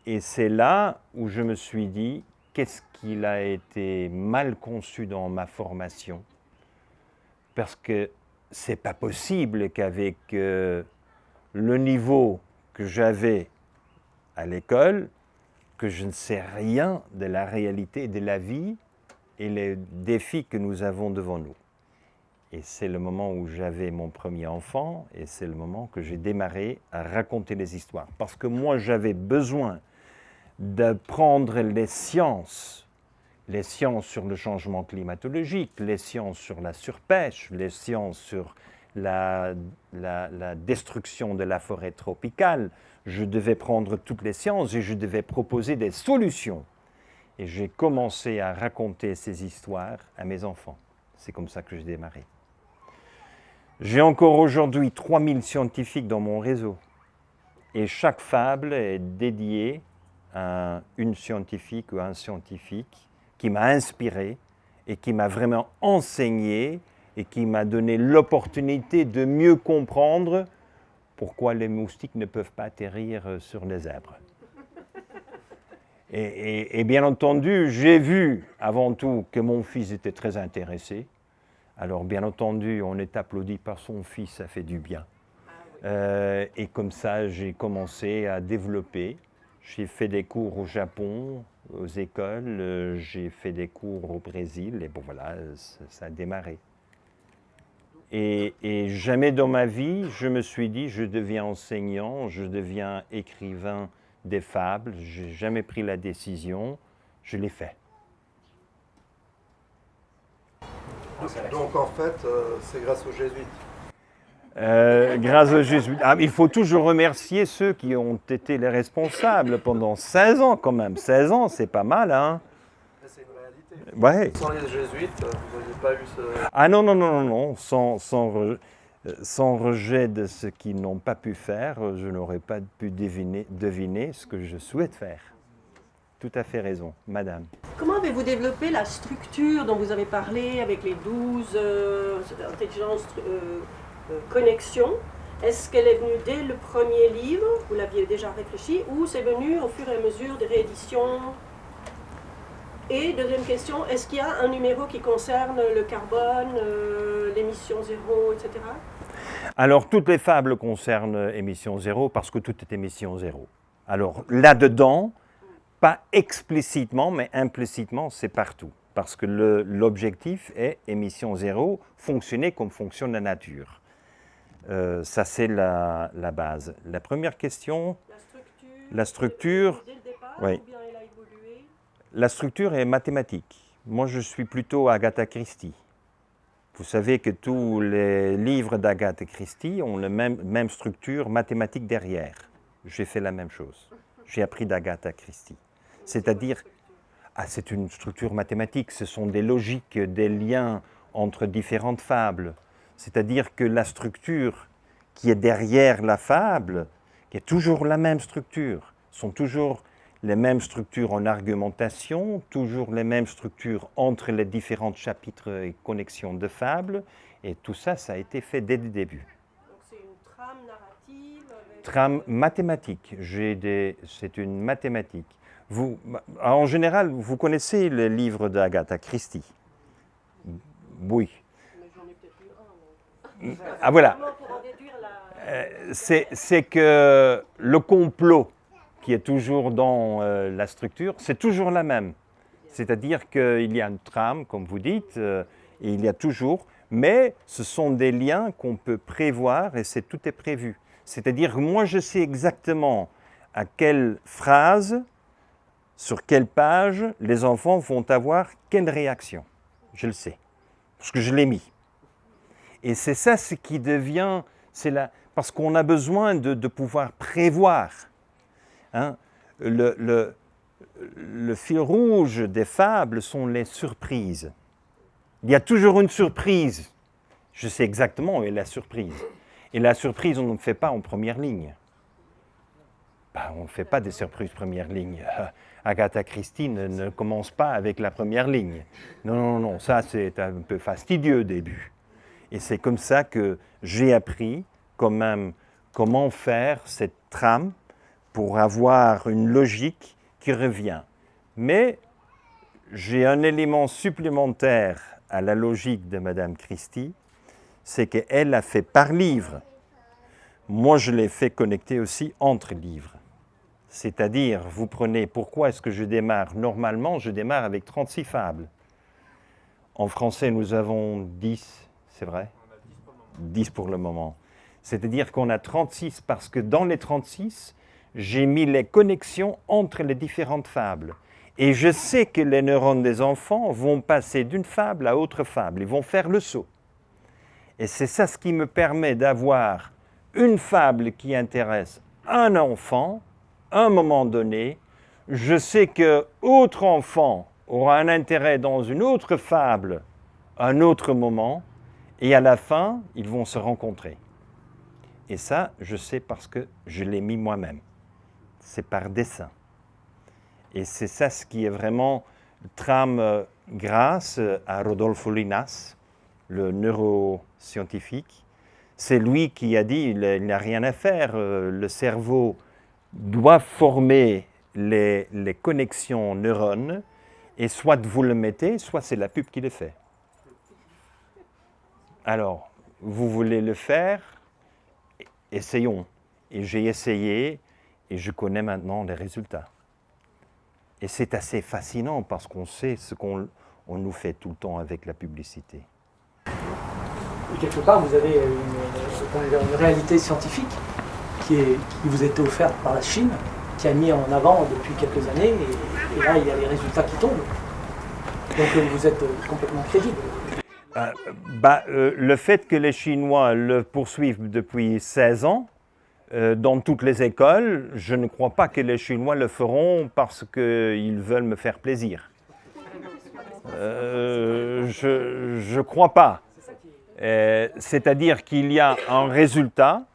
Et c'est là où je me suis dit « qu'est-ce qu'il a été mal conçu dans ma formation ?» Parce que ce n'est pas possible qu'avec le niveau que j'avais à l'école, que je ne sais rien de la réalité de la vie et les défis que nous avons devant nous. Et c'est le moment où j'avais mon premier enfant et c'est le moment que j'ai démarré à raconter les histoires. Parce que moi, j'avais besoin de prendre les sciences sur le changement climatologique, les sciences sur la surpêche, les sciences sur la destruction de la forêt tropicale. Je devais prendre toutes les sciences et je devais proposer des solutions. Et j'ai commencé à raconter ces histoires à mes enfants. C'est comme ça que j'ai démarré. J'ai encore aujourd'hui 3000 scientifiques dans mon réseau. Et chaque fable est dédiée à une scientifique ou un scientifique qui m'a inspiré et qui m'a vraiment enseigné et qui m'a donné l'opportunité de mieux comprendre pourquoi les moustiques ne peuvent pas atterrir sur les arbres. Et bien entendu, j'ai vu avant tout que mon fils était très intéressé. Alors bien entendu, on est applaudi par son fils, ça fait du bien. Et comme ça, j'ai commencé à développer. J'ai fait des cours au Japon, aux écoles, j'ai fait des cours au Brésil, et bon voilà, ça a démarré. Et jamais dans ma vie, je me suis dit, je deviens enseignant, je deviens écrivain des fables, je n'ai jamais pris la décision, je l'ai fait. Donc en fait, c'est grâce aux jésuites. Grâce aux jésuites. Ah, il faut toujours remercier ceux qui ont été les responsables pendant 16 ans quand même. 16 ans, c'est pas mal, hein? C'est une réalité. Ouais. Sans les jésuites, vous n'auriez pas eu ce... Ah non, non, non, non, non. Sans rejet de ce qu'ils n'ont pas pu faire, je n'aurais pas pu deviner ce que je souhaite faire. Tout à fait raison, madame. Comment avez-vous développé la structure dont vous avez parlé avec les 12 intelligences connexions? Est-ce qu'elle est venue dès le premier livre, vous l'aviez déjà réfléchi, ou c'est venu au fur et à mesure des rééditions? Et deuxième question, est-ce qu'il y a un numéro qui concerne le carbone, l'émission zéro, etc.? Alors, toutes les fables concernent émission zéro parce que tout est émission zéro. Alors, là-dedans, pas explicitement, mais implicitement, c'est partout. Parce que l'objectif est émission zéro, fonctionner comme fonctionne la nature. Ça, c'est la base. La première question, la structure, dès le départ, oui. ou bien elle a évolué? La structure est mathématique. Moi, je suis plutôt Agatha Christie. Vous savez que tous les livres d'Agatha Christie ont la même structure mathématique derrière. J'ai fait la même chose. J'ai appris d'Agatha Christie. C'est-à-dire, c'est une structure mathématique, ce sont des logiques, des liens entre différentes fables. C'est-à-dire que la structure qui est derrière la fable, qui est toujours la même structure, sont toujours les mêmes structures en argumentation, toujours les mêmes structures entre les différents chapitres et connexions de fables, et tout ça, ça a été fait dès le début. Donc c'est une trame narrative avec... Trame mathématique, c'est une mathématique. En général, vous connaissez les livres d'Agatha Christie? Oui. Mais j'en ai peut-être lu un. Ah voilà. Vraiment pour en déduire la... C'est que le complot qui est toujours dans la structure, c'est toujours la même. C'est-à-dire qu'il y a une trame, comme vous dites, et il y a toujours, mais ce sont des liens qu'on peut prévoir et tout est prévu. C'est-à-dire que moi, je sais exactement à quelle phrase, sur quelle page, les enfants vont avoir quelle réaction. Je le sais, parce que je l'ai mis. Et c'est ça ce qui devient, parce qu'on a besoin de pouvoir prévoir. Hein? Le fil rouge des fables sont les surprises. Il y a toujours une surprise. Je sais exactement où est la surprise. Et la surprise, on ne fait pas en première ligne. On ne fait pas des surprises première ligne. Agatha Christie ne commence pas avec la première ligne. Non, ça c'est un peu fastidieux au début. Et c'est comme ça que j'ai appris quand même comment faire cette trame pour avoir une logique qui revient. Mais j'ai un élément supplémentaire à la logique de Madame Christie, c'est qu'elle a fait par livre. Moi, je l'ai fait connecter aussi entre livres. C'est-à-dire, vous prenez, pourquoi est-ce que je démarre? Normalement, je démarre avec 36 fables. En français, nous avons 10, c'est vrai? 10 pour le moment. C'est-à-dire qu'on a 36 parce que dans les 36, j'ai mis les connexions entre les différentes fables. Et je sais que les neurones des enfants vont passer d'une fable à autre fable. Ils vont faire le saut. Et c'est ça ce qui me permet d'avoir une fable qui intéresse un enfant, à un moment donné. Je sais qu'autre enfant aura un intérêt dans une autre fable, à un autre moment. Et à la fin, ils vont se rencontrer. Et ça, je sais parce que je l'ai mis moi-même. C'est par dessin. Et c'est ça ce qui est vraiment trame grâce à Rodolfo Linas, le neuroscientifique. C'est lui qui a dit il n'a rien à faire. Le cerveau doit former les connexions neurones et soit vous le mettez, soit c'est la pub qui le fait. Alors, vous voulez le faire? Essayons. Et j'ai essayé et je connais maintenant les résultats. Et c'est assez fascinant parce qu'on sait ce qu'on nous fait tout le temps avec la publicité. Et quelque part, vous avez une réalité scientifique qui vous a été offerte par la Chine, qui a mis en avant depuis quelques années, et là, il y a les résultats qui tombent. Donc vous êtes complètement crédible. Le fait que les Chinois le poursuivent depuis 16 ans, dans toutes les écoles, je ne crois pas que les Chinois le feront parce qu'ils veulent me faire plaisir. Je ne crois pas. C'est-à-dire qu'il y a un résultat,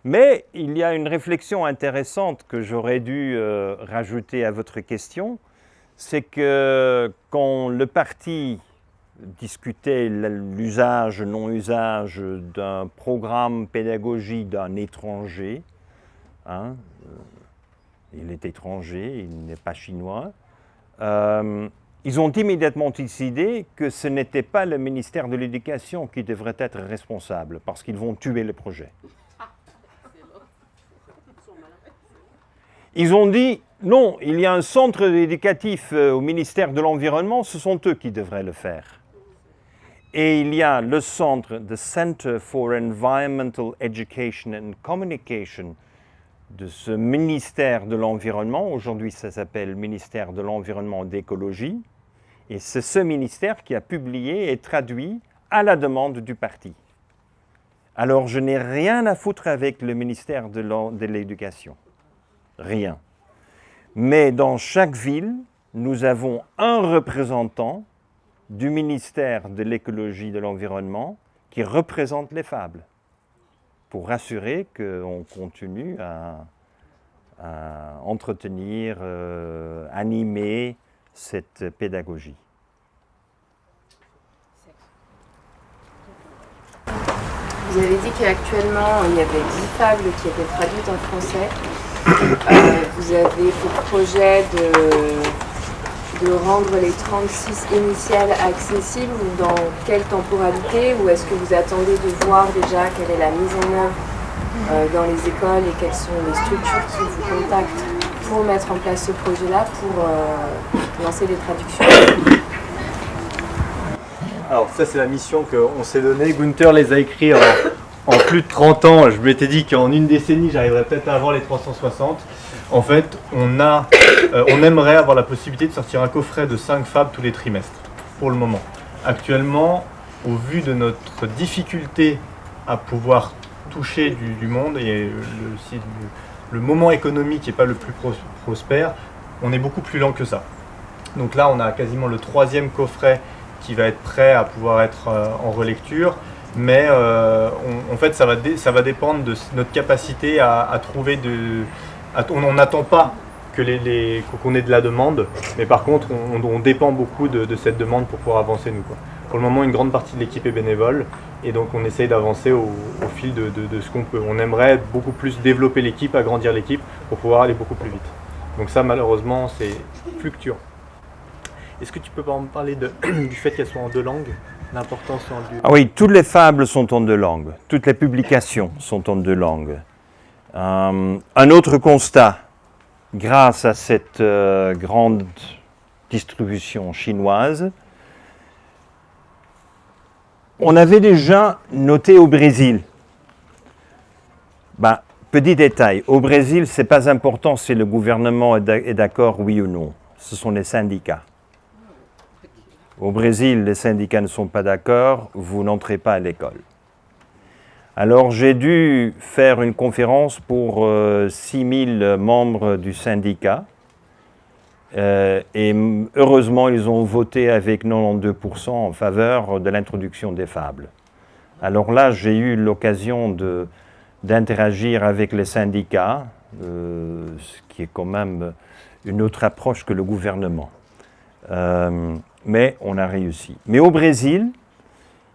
mais il y a une réflexion intéressante que j'aurais dû rajouter à votre question, c'est que quand le parti discutait l'usage, non-usage d'un programme pédagogique d'un étranger, hein, il est étranger, il n'est pas chinois, ils ont immédiatement décidé que ce n'était pas le ministère de l'Éducation qui devrait être responsable, parce qu'ils vont tuer le projet. Ils ont dit, non, il y a un centre éducatif au ministère de l'Environnement, ce sont eux qui devraient le faire. Et il y a le centre, the Center for Environmental Education and Communication, de ce ministère de l'Environnement. Aujourd'hui, ça s'appelle ministère de l'Environnement et d'écologie. Et c'est ce ministère qui a publié et traduit à la demande du parti. Alors, je n'ai rien à foutre avec le ministère de l'Éducation. Rien. Mais dans chaque ville, nous avons un représentant du ministère de l'écologie et de l'environnement qui représente les fables, pour assurer qu'on continue à entretenir, animer cette pédagogie. Vous avez dit qu'actuellement, il y avait 10 fables qui étaient traduites en français. Vous avez pour projet de rendre les 36 initiales accessibles ou dans quelle temporalité? Ou est-ce que vous attendez de voir déjà quelle est la mise en œuvre dans les écoles et quelles sont les structures qui vous contactent pour mettre en place ce projet-là, pour lancer les traductions? Alors ça c'est la mission qu'on s'est donnée. Gunther les a écrits en plus de 30 ans. Je m'étais dit qu'en une décennie j'arriverais peut-être à avoir les 360. En fait on aimerait avoir la possibilité de sortir un coffret de 5 fables tous les trimestres pour le moment. Actuellement, au vu de notre difficulté à pouvoir toucher du monde et le moment économique n'est pas le plus prospère, on est beaucoup plus lent que ça. Donc là on a quasiment le 3e coffret qui va être prêt à pouvoir être en relecture, mais en fait ça va dépendre de notre capacité à trouver on n'attend pas qu'on ait de la demande, mais par contre on dépend beaucoup de cette demande pour pouvoir avancer nous, quoi. Pour le moment une grande partie de l'équipe est bénévole et donc on essaye d'avancer au fil de ce qu'on peut. On aimerait beaucoup plus développer l'équipe, agrandir l'équipe pour pouvoir aller beaucoup plus vite. Donc ça malheureusement c'est fluctuant. Est-ce que tu peux en parler du fait qu'elles soient en 2 langues, l'importance du... Ah oui, toutes les fables sont en 2 langues, toutes les publications sont en 2 langues. Un autre constat, grâce à cette grande distribution chinoise, on avait déjà noté au Brésil. Petit détail, au Brésil, ce n'est pas important si le gouvernement est d'accord, oui ou non. Ce sont les syndicats. Au Brésil, les syndicats ne sont pas d'accord, vous n'entrez pas à l'école. Alors j'ai dû faire une conférence pour 6000 membres du syndicat et heureusement ils ont voté avec 92% en faveur de l'introduction des fables. Alors là j'ai eu l'occasion d'interagir avec les syndicats, ce qui est quand même une autre approche que le gouvernement. Mais on a réussi. Mais au Brésil,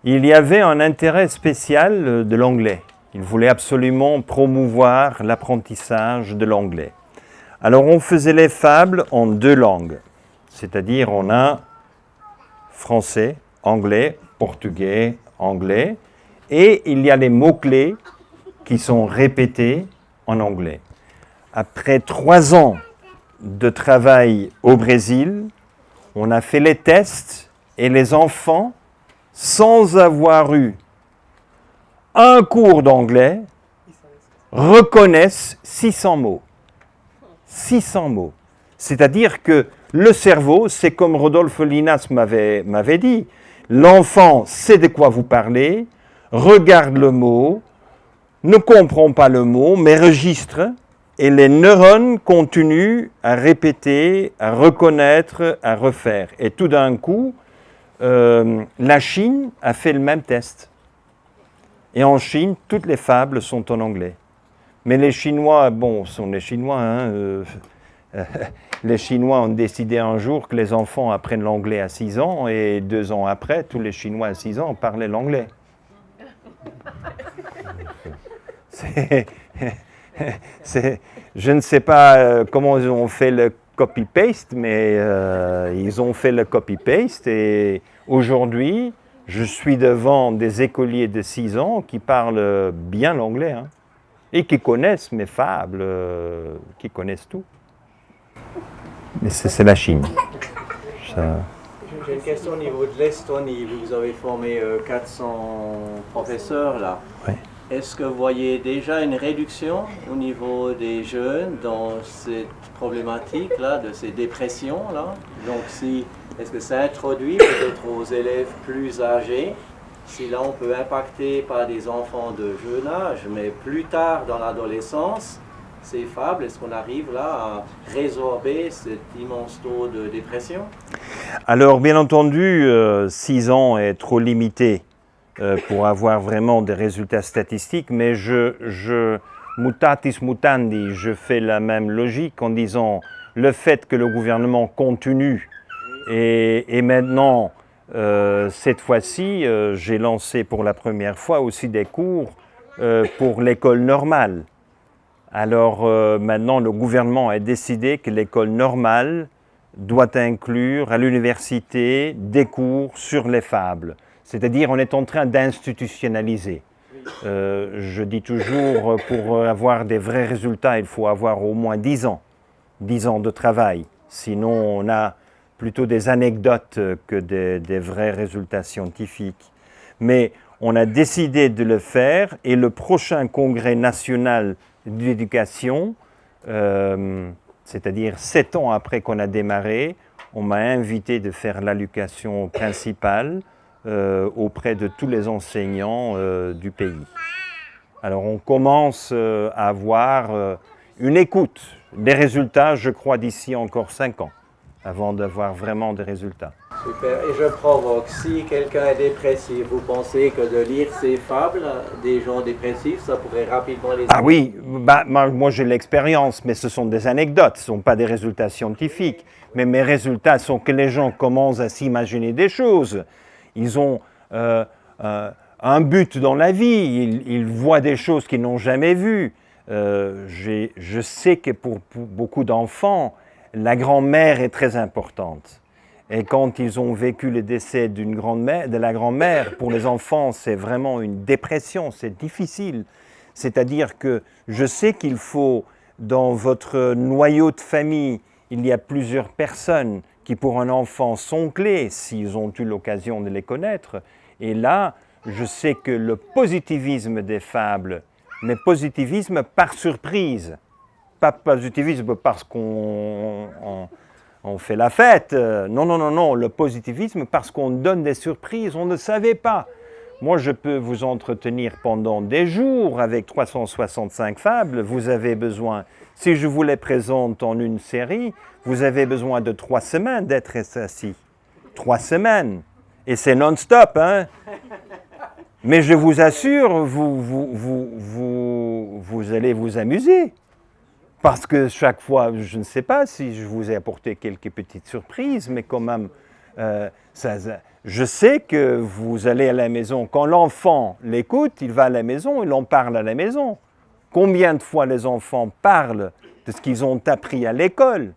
il y avait un intérêt spécial de l'anglais. Ils voulaient absolument promouvoir l'apprentissage de l'anglais. Alors on faisait les fables en 2 langues, c'est-à-dire on a français, anglais, portugais, anglais, et il y a les mots-clés qui sont répétés en anglais. Après 3 ans de travail au Brésil, on a fait les tests et les enfants, sans avoir eu un cours d'anglais, reconnaissent 600 mots. 600 mots. C'est-à-dire que le cerveau, c'est comme Rodolphe Linas m'avait dit, l'enfant sait de quoi vous parlez, regarde le mot, ne comprend pas le mot, mais registre. Et les neurones continuent à répéter, à reconnaître, à refaire. Et tout d'un coup, la Chine a fait le même test. Et en Chine, toutes les fables sont en anglais. Mais les Chinois, sont les Chinois, hein, les Chinois ont décidé un jour que les enfants apprennent l'anglais à 6 ans, et 2 ans après, tous les Chinois à 6 ans parlaient l'anglais. Je ne sais pas comment ils ont fait le copy-paste, mais ils ont fait le copy-paste et aujourd'hui, je suis devant des écoliers de 6 ans qui parlent bien l'anglais, hein, et qui connaissent mes fables, qui connaissent tout. Mais c'est la Chine. J'ai une question au niveau de l'Estonie. Vous avez formé 400 professeurs là. Oui. Est-ce que vous voyez déjà une réduction au niveau des jeunes dans cette problématique-là, de ces dépressions-là? Donc, est-ce que ça introduit peut-être aux élèves plus âgés Cela on peut impacter par des enfants de jeune âge, mais plus tard dans l'adolescence, ces fables, est-ce qu'on arrive là à résorber cet immense taux de dépression? Alors, bien entendu, 6 ans est trop limité pour avoir vraiment des résultats statistiques, mais mutatis mutandi, je fais la même logique en disant le fait que le gouvernement continue et maintenant, cette fois-ci, j'ai lancé pour la première fois aussi des cours pour l'école normale. Alors maintenant, le gouvernement a décidé que l'école normale doit inclure à l'université des cours sur les fables. C'est-à-dire, on est en train d'institutionnaliser. Je dis toujours, pour avoir des vrais résultats, il faut avoir au moins 10 ans. 10 ans de travail. Sinon, on a plutôt des anecdotes que des vrais résultats scientifiques. Mais on a décidé de le faire et le prochain congrès national d'éducation, c'est-à-dire 7 ans après qu'on a démarré, on m'a invité de faire l'allocution principale auprès de tous les enseignants du pays. Alors on commence à avoir une écoute, des résultats, je crois, d'ici encore 5 ans, avant d'avoir vraiment des résultats. Super. Et je provoque, si quelqu'un est dépressif, vous pensez que de lire ces fables des gens dépressifs, ça pourrait rapidement les aider? Ah oui, moi j'ai l'expérience, mais ce sont des anecdotes, ce ne sont pas des résultats scientifiques. Mais mes résultats sont que les gens commencent à s'imaginer des choses. Ils ont un but dans la vie, ils voient des choses qu'ils n'ont jamais vues. Je sais que pour beaucoup d'enfants, la grand-mère est très importante. Et quand ils ont vécu le décès de la grand-mère, pour les enfants, c'est vraiment une dépression, c'est difficile. C'est-à-dire que je sais qu'il faut, dans votre noyau de famille, il y a plusieurs personnes qui, pour un enfant, sont clés, s'ils ont eu l'occasion de les connaître. Et là, je sais que le positivisme des fables, mais positivisme par surprise, pas positivisme parce qu'on fait la fête. Non, le positivisme parce qu'on donne des surprises, on ne savait pas. Moi, je peux vous entretenir pendant des jours avec 365 fables. Vous avez besoin, si je vous les présente en une série, vous avez besoin de 3 semaines d'être assis. 3 semaines. Et c'est non-stop, hein? Mais je vous assure, vous allez vous amuser. Parce que chaque fois, je ne sais pas si je vous ai apporté quelques petites surprises, mais quand même, je sais que vous allez à la maison. Quand l'enfant l'écoute, il va à la maison, il en parle à la maison. Combien de fois les enfants parlent de ce qu'ils ont appris à l'école?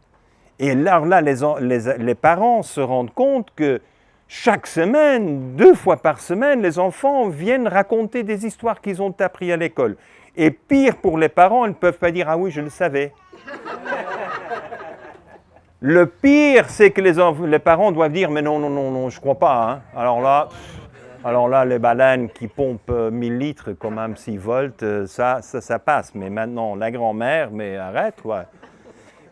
Et là, les parents se rendent compte que chaque semaine, 2 fois par semaine, les enfants viennent raconter des histoires qu'ils ont apprises à l'école. Et pire pour les parents, ils ne peuvent pas dire « Ah oui, je le savais ». Le pire, c'est que les parents doivent dire « Mais non, je ne crois pas. Hein. » Alors là, les baleines qui pompent 1000 litres comme un 6 volts, ça passe. Mais maintenant, la grand-mère, mais arrête, quoi.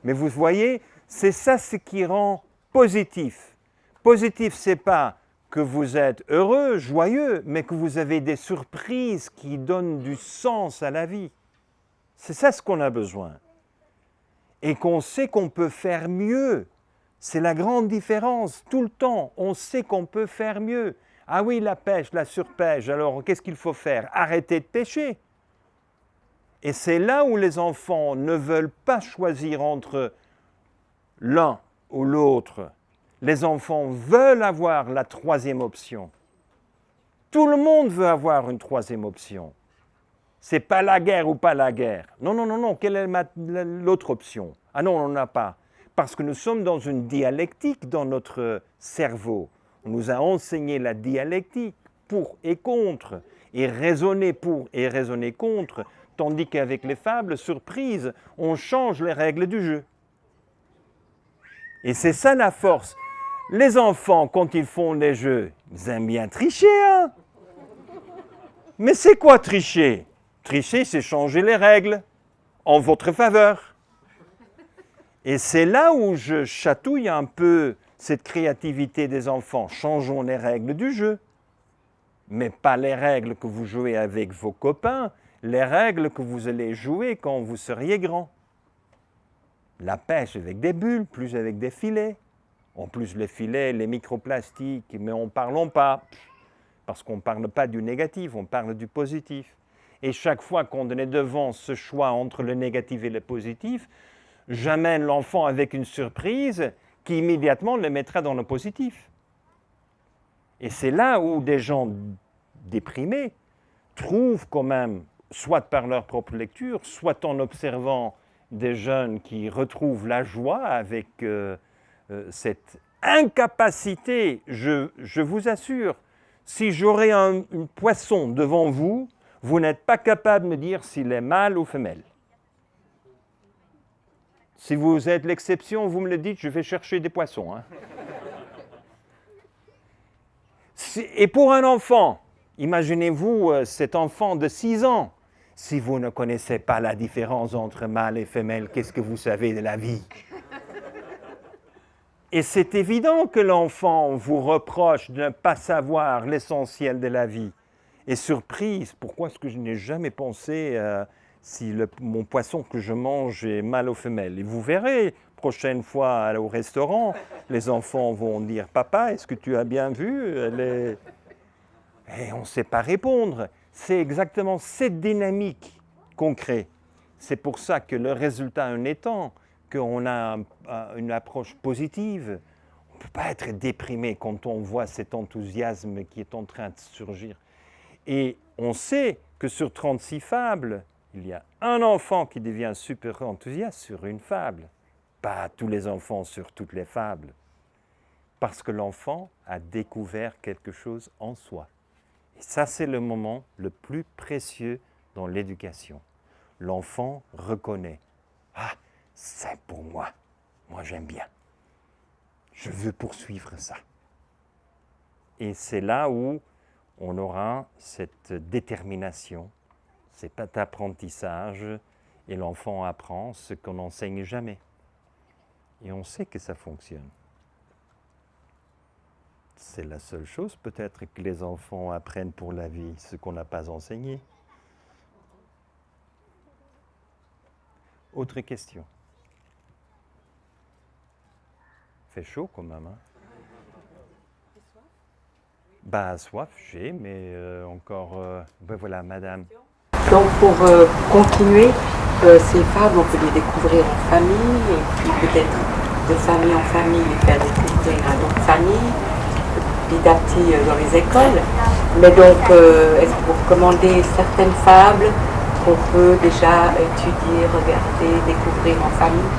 Mais vous voyez, c'est ça ce qui rend positif. Positif, ce n'est pas que vous êtes heureux, joyeux, mais que vous avez des surprises qui donnent du sens à la vie. C'est ça ce qu'on a besoin. Et qu'on sait qu'on peut faire mieux. C'est la grande différence. Tout le temps, on sait qu'on peut faire mieux. Ah oui, la pêche, la surpêche, alors qu'est-ce qu'il faut faire? Arrêter de pêcher. Et c'est là où les enfants ne veulent pas choisir entre l'un ou l'autre. Les enfants veulent avoir la 3e option. Tout le monde veut avoir une 3e option. C'est pas la guerre ou pas la guerre. Non. Quelle est l'autre option? Ah non, on n'en a pas. Parce que nous sommes dans une dialectique dans notre cerveau. On nous a enseigné la dialectique pour et contre, et raisonner pour et raisonner contre, tandis qu'avec les fables, surprise, on change les règles du jeu. Et c'est ça la force. Les enfants, quand ils font des jeux, ils aiment bien tricher, hein? Mais c'est quoi tricher? Tricher, c'est changer les règles en votre faveur. Et c'est là où je chatouille un peu cette créativité des enfants. Changeons les règles du jeu. mais pas les règles que vous jouez avec vos copains, les règles que vous allez jouer quand vous seriez grand. La pêche avec des bulles, plus avec des filets. En plus, les filets, les microplastiques, mais on ne parle pas, parce qu'on ne parle pas du négatif, on parle du positif. Et chaque fois qu'on est devant ce choix entre le négatif et le positif, j'amène l'enfant avec une surprise qui immédiatement le mettra dans le positif. Et c'est là où des gens déprimés trouvent quand même, soit par leur propre lecture, soit en observant des jeunes qui retrouvent la joie avec cette incapacité. Je vous assure, si j'aurais un poisson devant vous, vous n'êtes pas capable de me dire s'il est mâle ou femelle. Si vous êtes l'exception, vous me le dites, je vais chercher des poissons. Hein. Et pour un enfant, imaginez-vous cet enfant de 6 ans, si vous ne connaissez pas la différence entre mâle et femelle, qu'est-ce que vous savez de la vie? Et c'est évident que l'enfant vous reproche de ne pas savoir l'essentiel de la vie. Et surprise, pourquoi est-ce que je n'ai jamais pensé si mon poisson que je mange est mâle ou femelle? Et vous verrez, prochaine fois au restaurant, les enfants vont dire « Papa, est-ce que tu as bien vu ?» Et on ne sait pas répondre. C'est exactement cette dynamique qu'on crée. C'est pour ça que le résultat en étant qu'on a une approche positive, on ne peut pas être déprimé quand on voit cet enthousiasme qui est en train de surgir. Et on sait que sur 36 fables, il y a un enfant qui devient super enthousiaste sur une fable. Pas tous les enfants sur toutes les fables. Parce que l'enfant a découvert quelque chose en soi. Et ça, c'est le moment le plus précieux dans l'éducation. L'enfant reconnaît. Ah, c'est pour moi. Moi, j'aime bien. Je veux poursuivre ça. Et c'est là où on aura cette détermination, cet apprentissage, et l'enfant apprend ce qu'on n'enseigne jamais. Et on sait que ça fonctionne. C'est la seule chose peut-être que les enfants apprennent pour la vie, ce qu'on n'a pas enseigné. Autre question. Fait chaud quand même, hein? Bah, soif, j'ai, mais encore... ben voilà, madame. Donc, pour continuer, ces fables, on peut les découvrir en famille, et puis peut-être de famille en famille, les faire découvrir à d'autres familles, petit à petit dans les écoles. Mais donc, est-ce que vous recommandez certaines fables qu'on peut déjà étudier, regarder, découvrir en famille?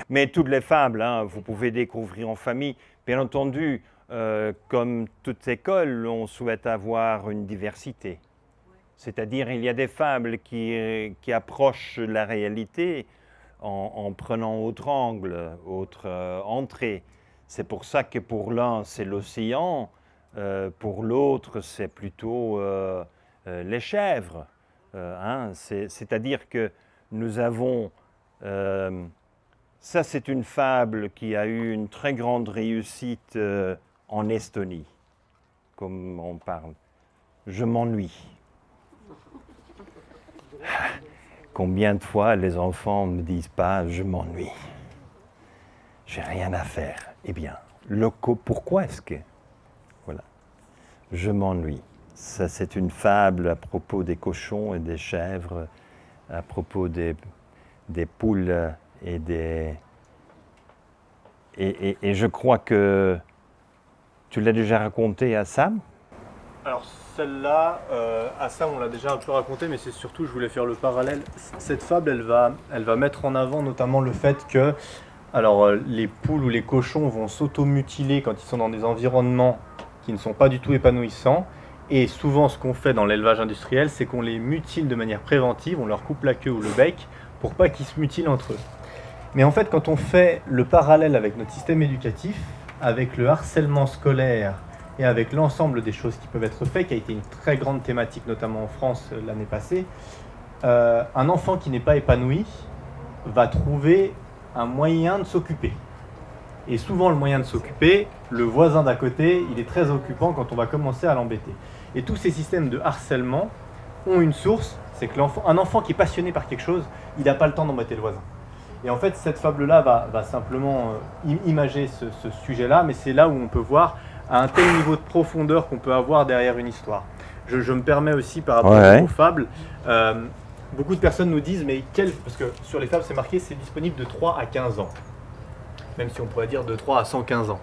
Mais toutes les fables, hein, vous pouvez découvrir en famille. Bien entendu, comme toute école, on souhaite avoir une diversité. C'est-à-dire, il y a des fables qui approchent la réalité en prenant autre angle, autre entrée. C'est pour ça que pour l'un, c'est l'océan, pour l'autre, c'est plutôt les chèvres. Hein. C'est-à-dire que nous avons... ça, c'est une fable qui a eu une très grande réussite en Estonie, comme on parle. Je m'ennuie. Combien de fois les enfants ne me disent pas « je m'ennuie ». J'ai rien à faire. Eh bien, pourquoi est-ce que... Voilà. Je m'ennuie. Ça, c'est une fable à propos des cochons et des chèvres, à propos des poules et des... Et je crois que tu l'as déjà raconté à Sam? Alors celle-là, à Sam, on l'a déjà un peu raconté, mais c'est surtout, je voulais faire le parallèle. Cette fable, elle va mettre en avant notamment le fait que les poules ou les cochons vont s'automutiler quand ils sont dans des environnements qui ne sont pas du tout épanouissants. Et souvent, ce qu'on fait dans l'élevage industriel, c'est qu'on les mutile de manière préventive, on leur coupe la queue ou le bec pour pas qu'ils se mutilent entre eux. Mais en fait, quand on fait le parallèle avec notre système éducatif, avec le harcèlement scolaire et avec l'ensemble des choses qui peuvent être faites, qui a été une très grande thématique, notamment en France l'année passée, un enfant qui n'est pas épanoui va trouver un moyen de s'occuper. Et souvent, le moyen de s'occuper, le voisin d'à côté, il est très occupant quand on va commencer à l'embêter. Et tous ces systèmes de harcèlement ont une source, c'est que un enfant qui est passionné par quelque chose, il n'a pas le temps d'embêter le voisin. Et en fait, cette fable-là va simplement imager ce sujet-là, mais c'est là où on peut voir à un tel niveau de profondeur qu'on peut avoir derrière une histoire. Je me permets aussi, par rapport aux fables, beaucoup de personnes nous disent, mais parce que sur les fables, c'est marqué, c'est disponible de 3 à 15 ans. Même si on pourrait dire de 3 à 115 ans.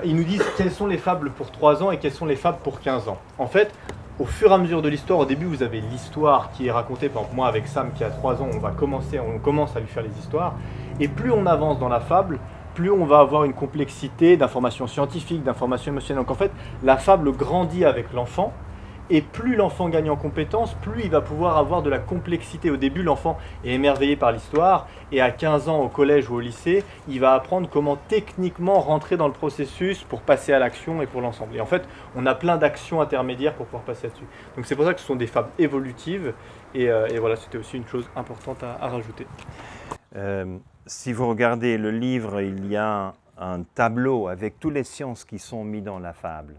Ils nous disent quelles sont les fables pour 3 ans et quelles sont les fables pour 15 ans. En fait, au fur et à mesure de l'histoire, au début, vous avez l'histoire qui est racontée. Par exemple, moi, avec Sam, qui a 3 ans, on commence à lui faire les histoires. Et plus on avance dans la fable, plus on va avoir une complexité d'informations scientifiques, d'informations émotionnelles. Donc en fait, la fable grandit avec l'enfant. Et plus l'enfant gagne en compétences, plus il va pouvoir avoir de la complexité. Au début, l'enfant est émerveillé par l'histoire, et à 15 ans, au collège ou au lycée, il va apprendre comment techniquement rentrer dans le processus pour passer à l'action et pour l'ensemble. Et en fait, on a plein d'actions intermédiaires pour pouvoir passer là-dessus. Donc c'est pour ça que ce sont des fables évolutives, et voilà, c'était aussi une chose importante à rajouter. Si vous regardez le livre, il y a un tableau avec toutes les sciences qui sont mises dans la fable.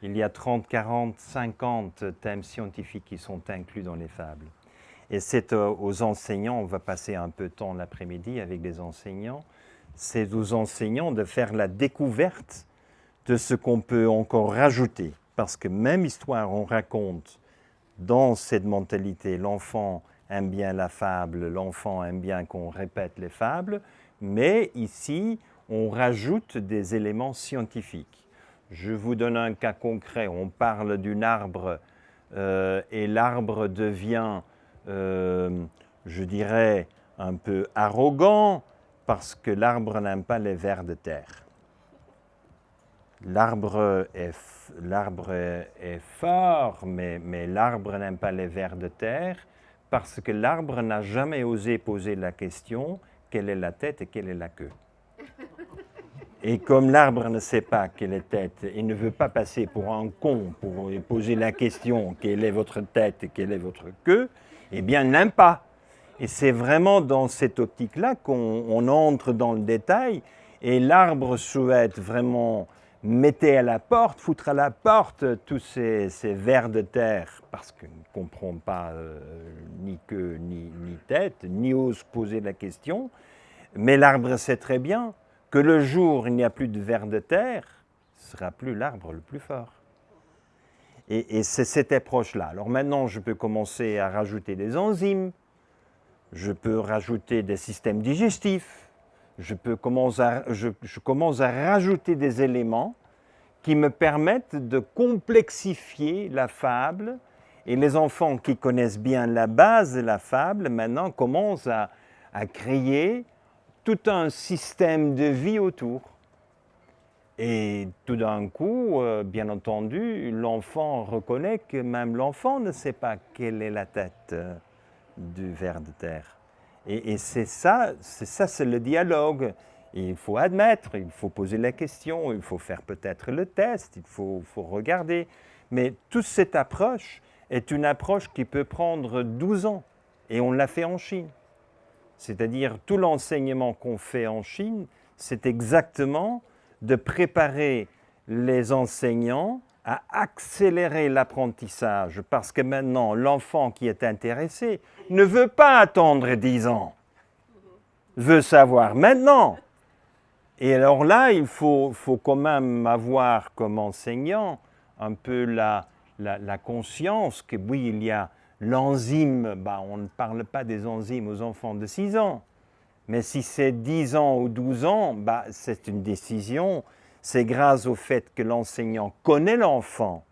Il y a 30, 40, 50 thèmes scientifiques qui sont inclus dans les fables. Et c'est aux enseignants, on va passer un peu de temps l'après-midi avec les enseignants, c'est aux enseignants de faire la découverte de ce qu'on peut encore rajouter. Parce que même histoire, on raconte dans cette mentalité, l'enfant aime bien la fable, l'enfant aime bien qu'on répète les fables, mais ici, on rajoute des éléments scientifiques. Je vous donne un cas concret. On parle d'un arbre et l'arbre devient, je dirais, un peu arrogant parce que l'arbre n'aime pas les vers de terre. L'arbre est fort, mais l'arbre n'aime pas les vers de terre parce que l'arbre n'a jamais osé poser la question quelle est la tête et quelle est la queue. Et comme l'arbre ne sait pas quelle est la tête et ne veut pas passer pour un con pour poser la question quelle est votre tête et quelle est votre queue, eh bien, il n'aime pas. Et c'est vraiment dans cette optique-là qu'on entre dans le détail. Et l'arbre souhaite vraiment mettre à la porte, foutre à la porte tous ces vers de terre parce qu'il ne comprend pas ni queue ni tête, ni ose poser la question. Mais l'arbre sait très bien que le jour où il n'y a plus de vers de terre, ce ne sera plus l'arbre le plus fort. Et c'est cette approche-là. Alors maintenant, je peux commencer à rajouter des enzymes, je peux rajouter des systèmes digestifs, je commence à rajouter des éléments qui me permettent de complexifier la fable. Et les enfants qui connaissent bien la base de la fable, maintenant, commencent à créer tout un système de vie autour. Et tout d'un coup, bien entendu, l'enfant reconnaît que même l'enfant ne sait pas quelle est la tête du ver de terre. Et c'est ça, c'est le dialogue. Et il faut admettre, il faut poser la question, il faut faire peut-être le test, il faut regarder. Mais toute cette approche est une approche qui peut prendre 12 ans. Et on l'a fait en Chine. C'est-à-dire, tout l'enseignement qu'on fait en Chine, c'est exactement de préparer les enseignants à accélérer l'apprentissage. Parce que maintenant, l'enfant qui est intéressé ne veut pas attendre 10 ans, veut savoir maintenant. Et alors là, il faut quand même avoir comme enseignant un peu la conscience que oui, il y a l'enzyme, on ne parle pas des enzymes aux enfants de 6 ans. Mais si c'est 10 ans ou 12 ans, c'est une décision. C'est grâce au fait que l'enseignant connaît l'enfant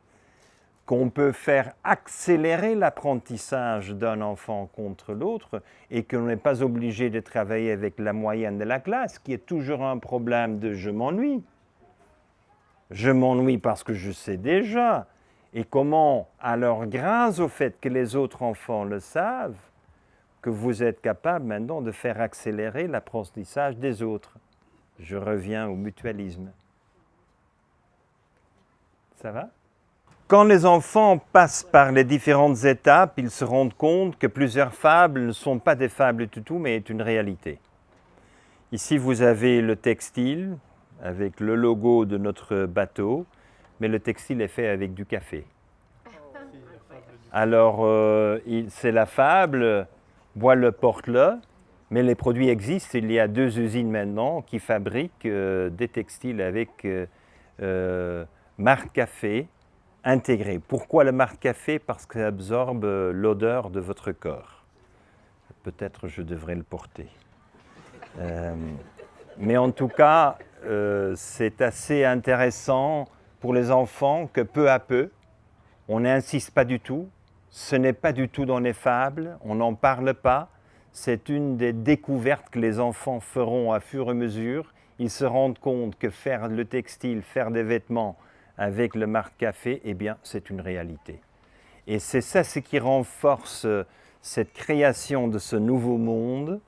qu'on peut faire accélérer l'apprentissage d'un enfant contre l'autre et qu'on n'est pas obligé de travailler avec la moyenne de la classe, qui est toujours un problème de « je m'ennuie ». Je m'ennuie parce que je sais déjà. Et comment, alors grâce au fait que les autres enfants le savent, que vous êtes capable maintenant de faire accélérer l'apprentissage des autres. Je reviens au mutualisme. Ça va? Quand les enfants passent par les différentes étapes, ils se rendent compte que plusieurs fables ne sont pas des fables du tout, mais une réalité. Ici, vous avez le textile avec le logo de notre bateau, mais le textile est fait avec du café. Alors, c'est la fable, bois-le, porte-le, mais les produits existent. Il y a 2 usines maintenant qui fabriquent des textiles avec marque café intégrée. Pourquoi la marque café? Parce qu'elle absorbe l'odeur de votre corps. Peut-être je devrais le porter. Mais en tout cas, c'est assez intéressant pour les enfants que peu à peu, on n'insiste pas du tout, ce n'est pas du tout dans les fables, on n'en parle pas. C'est une des découvertes que les enfants feront à fur et à mesure. Ils se rendent compte que faire le textile, faire des vêtements avec le marque café, eh bien, c'est une réalité. Et c'est ça ce qui renforce cette création de ce nouveau monde,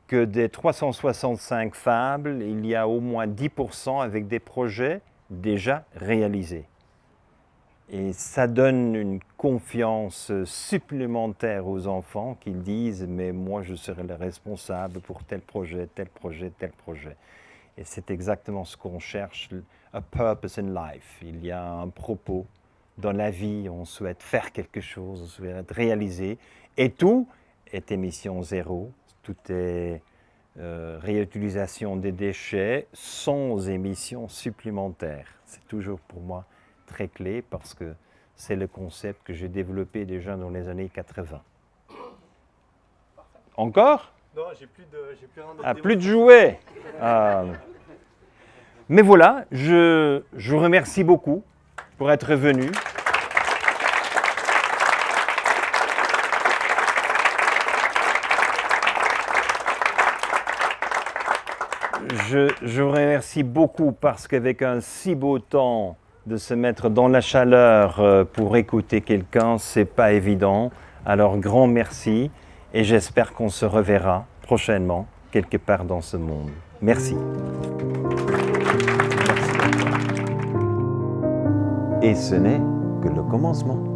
que des 365 fables, il y a au moins 10% avec des projets déjà réalisés. Et ça donne une confiance supplémentaire aux enfants qui disent « mais moi je serai le responsable pour tel projet, tel projet, tel projet ». Et c'est exactement ce qu'on cherche, a purpose in life. Il y a un propos dans la vie, on souhaite faire quelque chose, on souhaite réaliser. Et tout est émission zéro, tout est réutilisation des déchets sans émissions supplémentaires. C'est toujours pour moi très clé parce que c'est le concept que j'ai développé déjà dans les années 80. Encore? Non, j'ai plus rien d'autre. Ah, plus de jouets. Mais voilà, je vous remercie beaucoup pour être venu. Je vous remercie beaucoup parce qu'avec un si beau temps, de se mettre dans la chaleur pour écouter quelqu'un, c'est pas évident. Alors grand merci et j'espère qu'on se reverra prochainement quelque part dans ce monde. Merci. Et ce n'est que le commencement.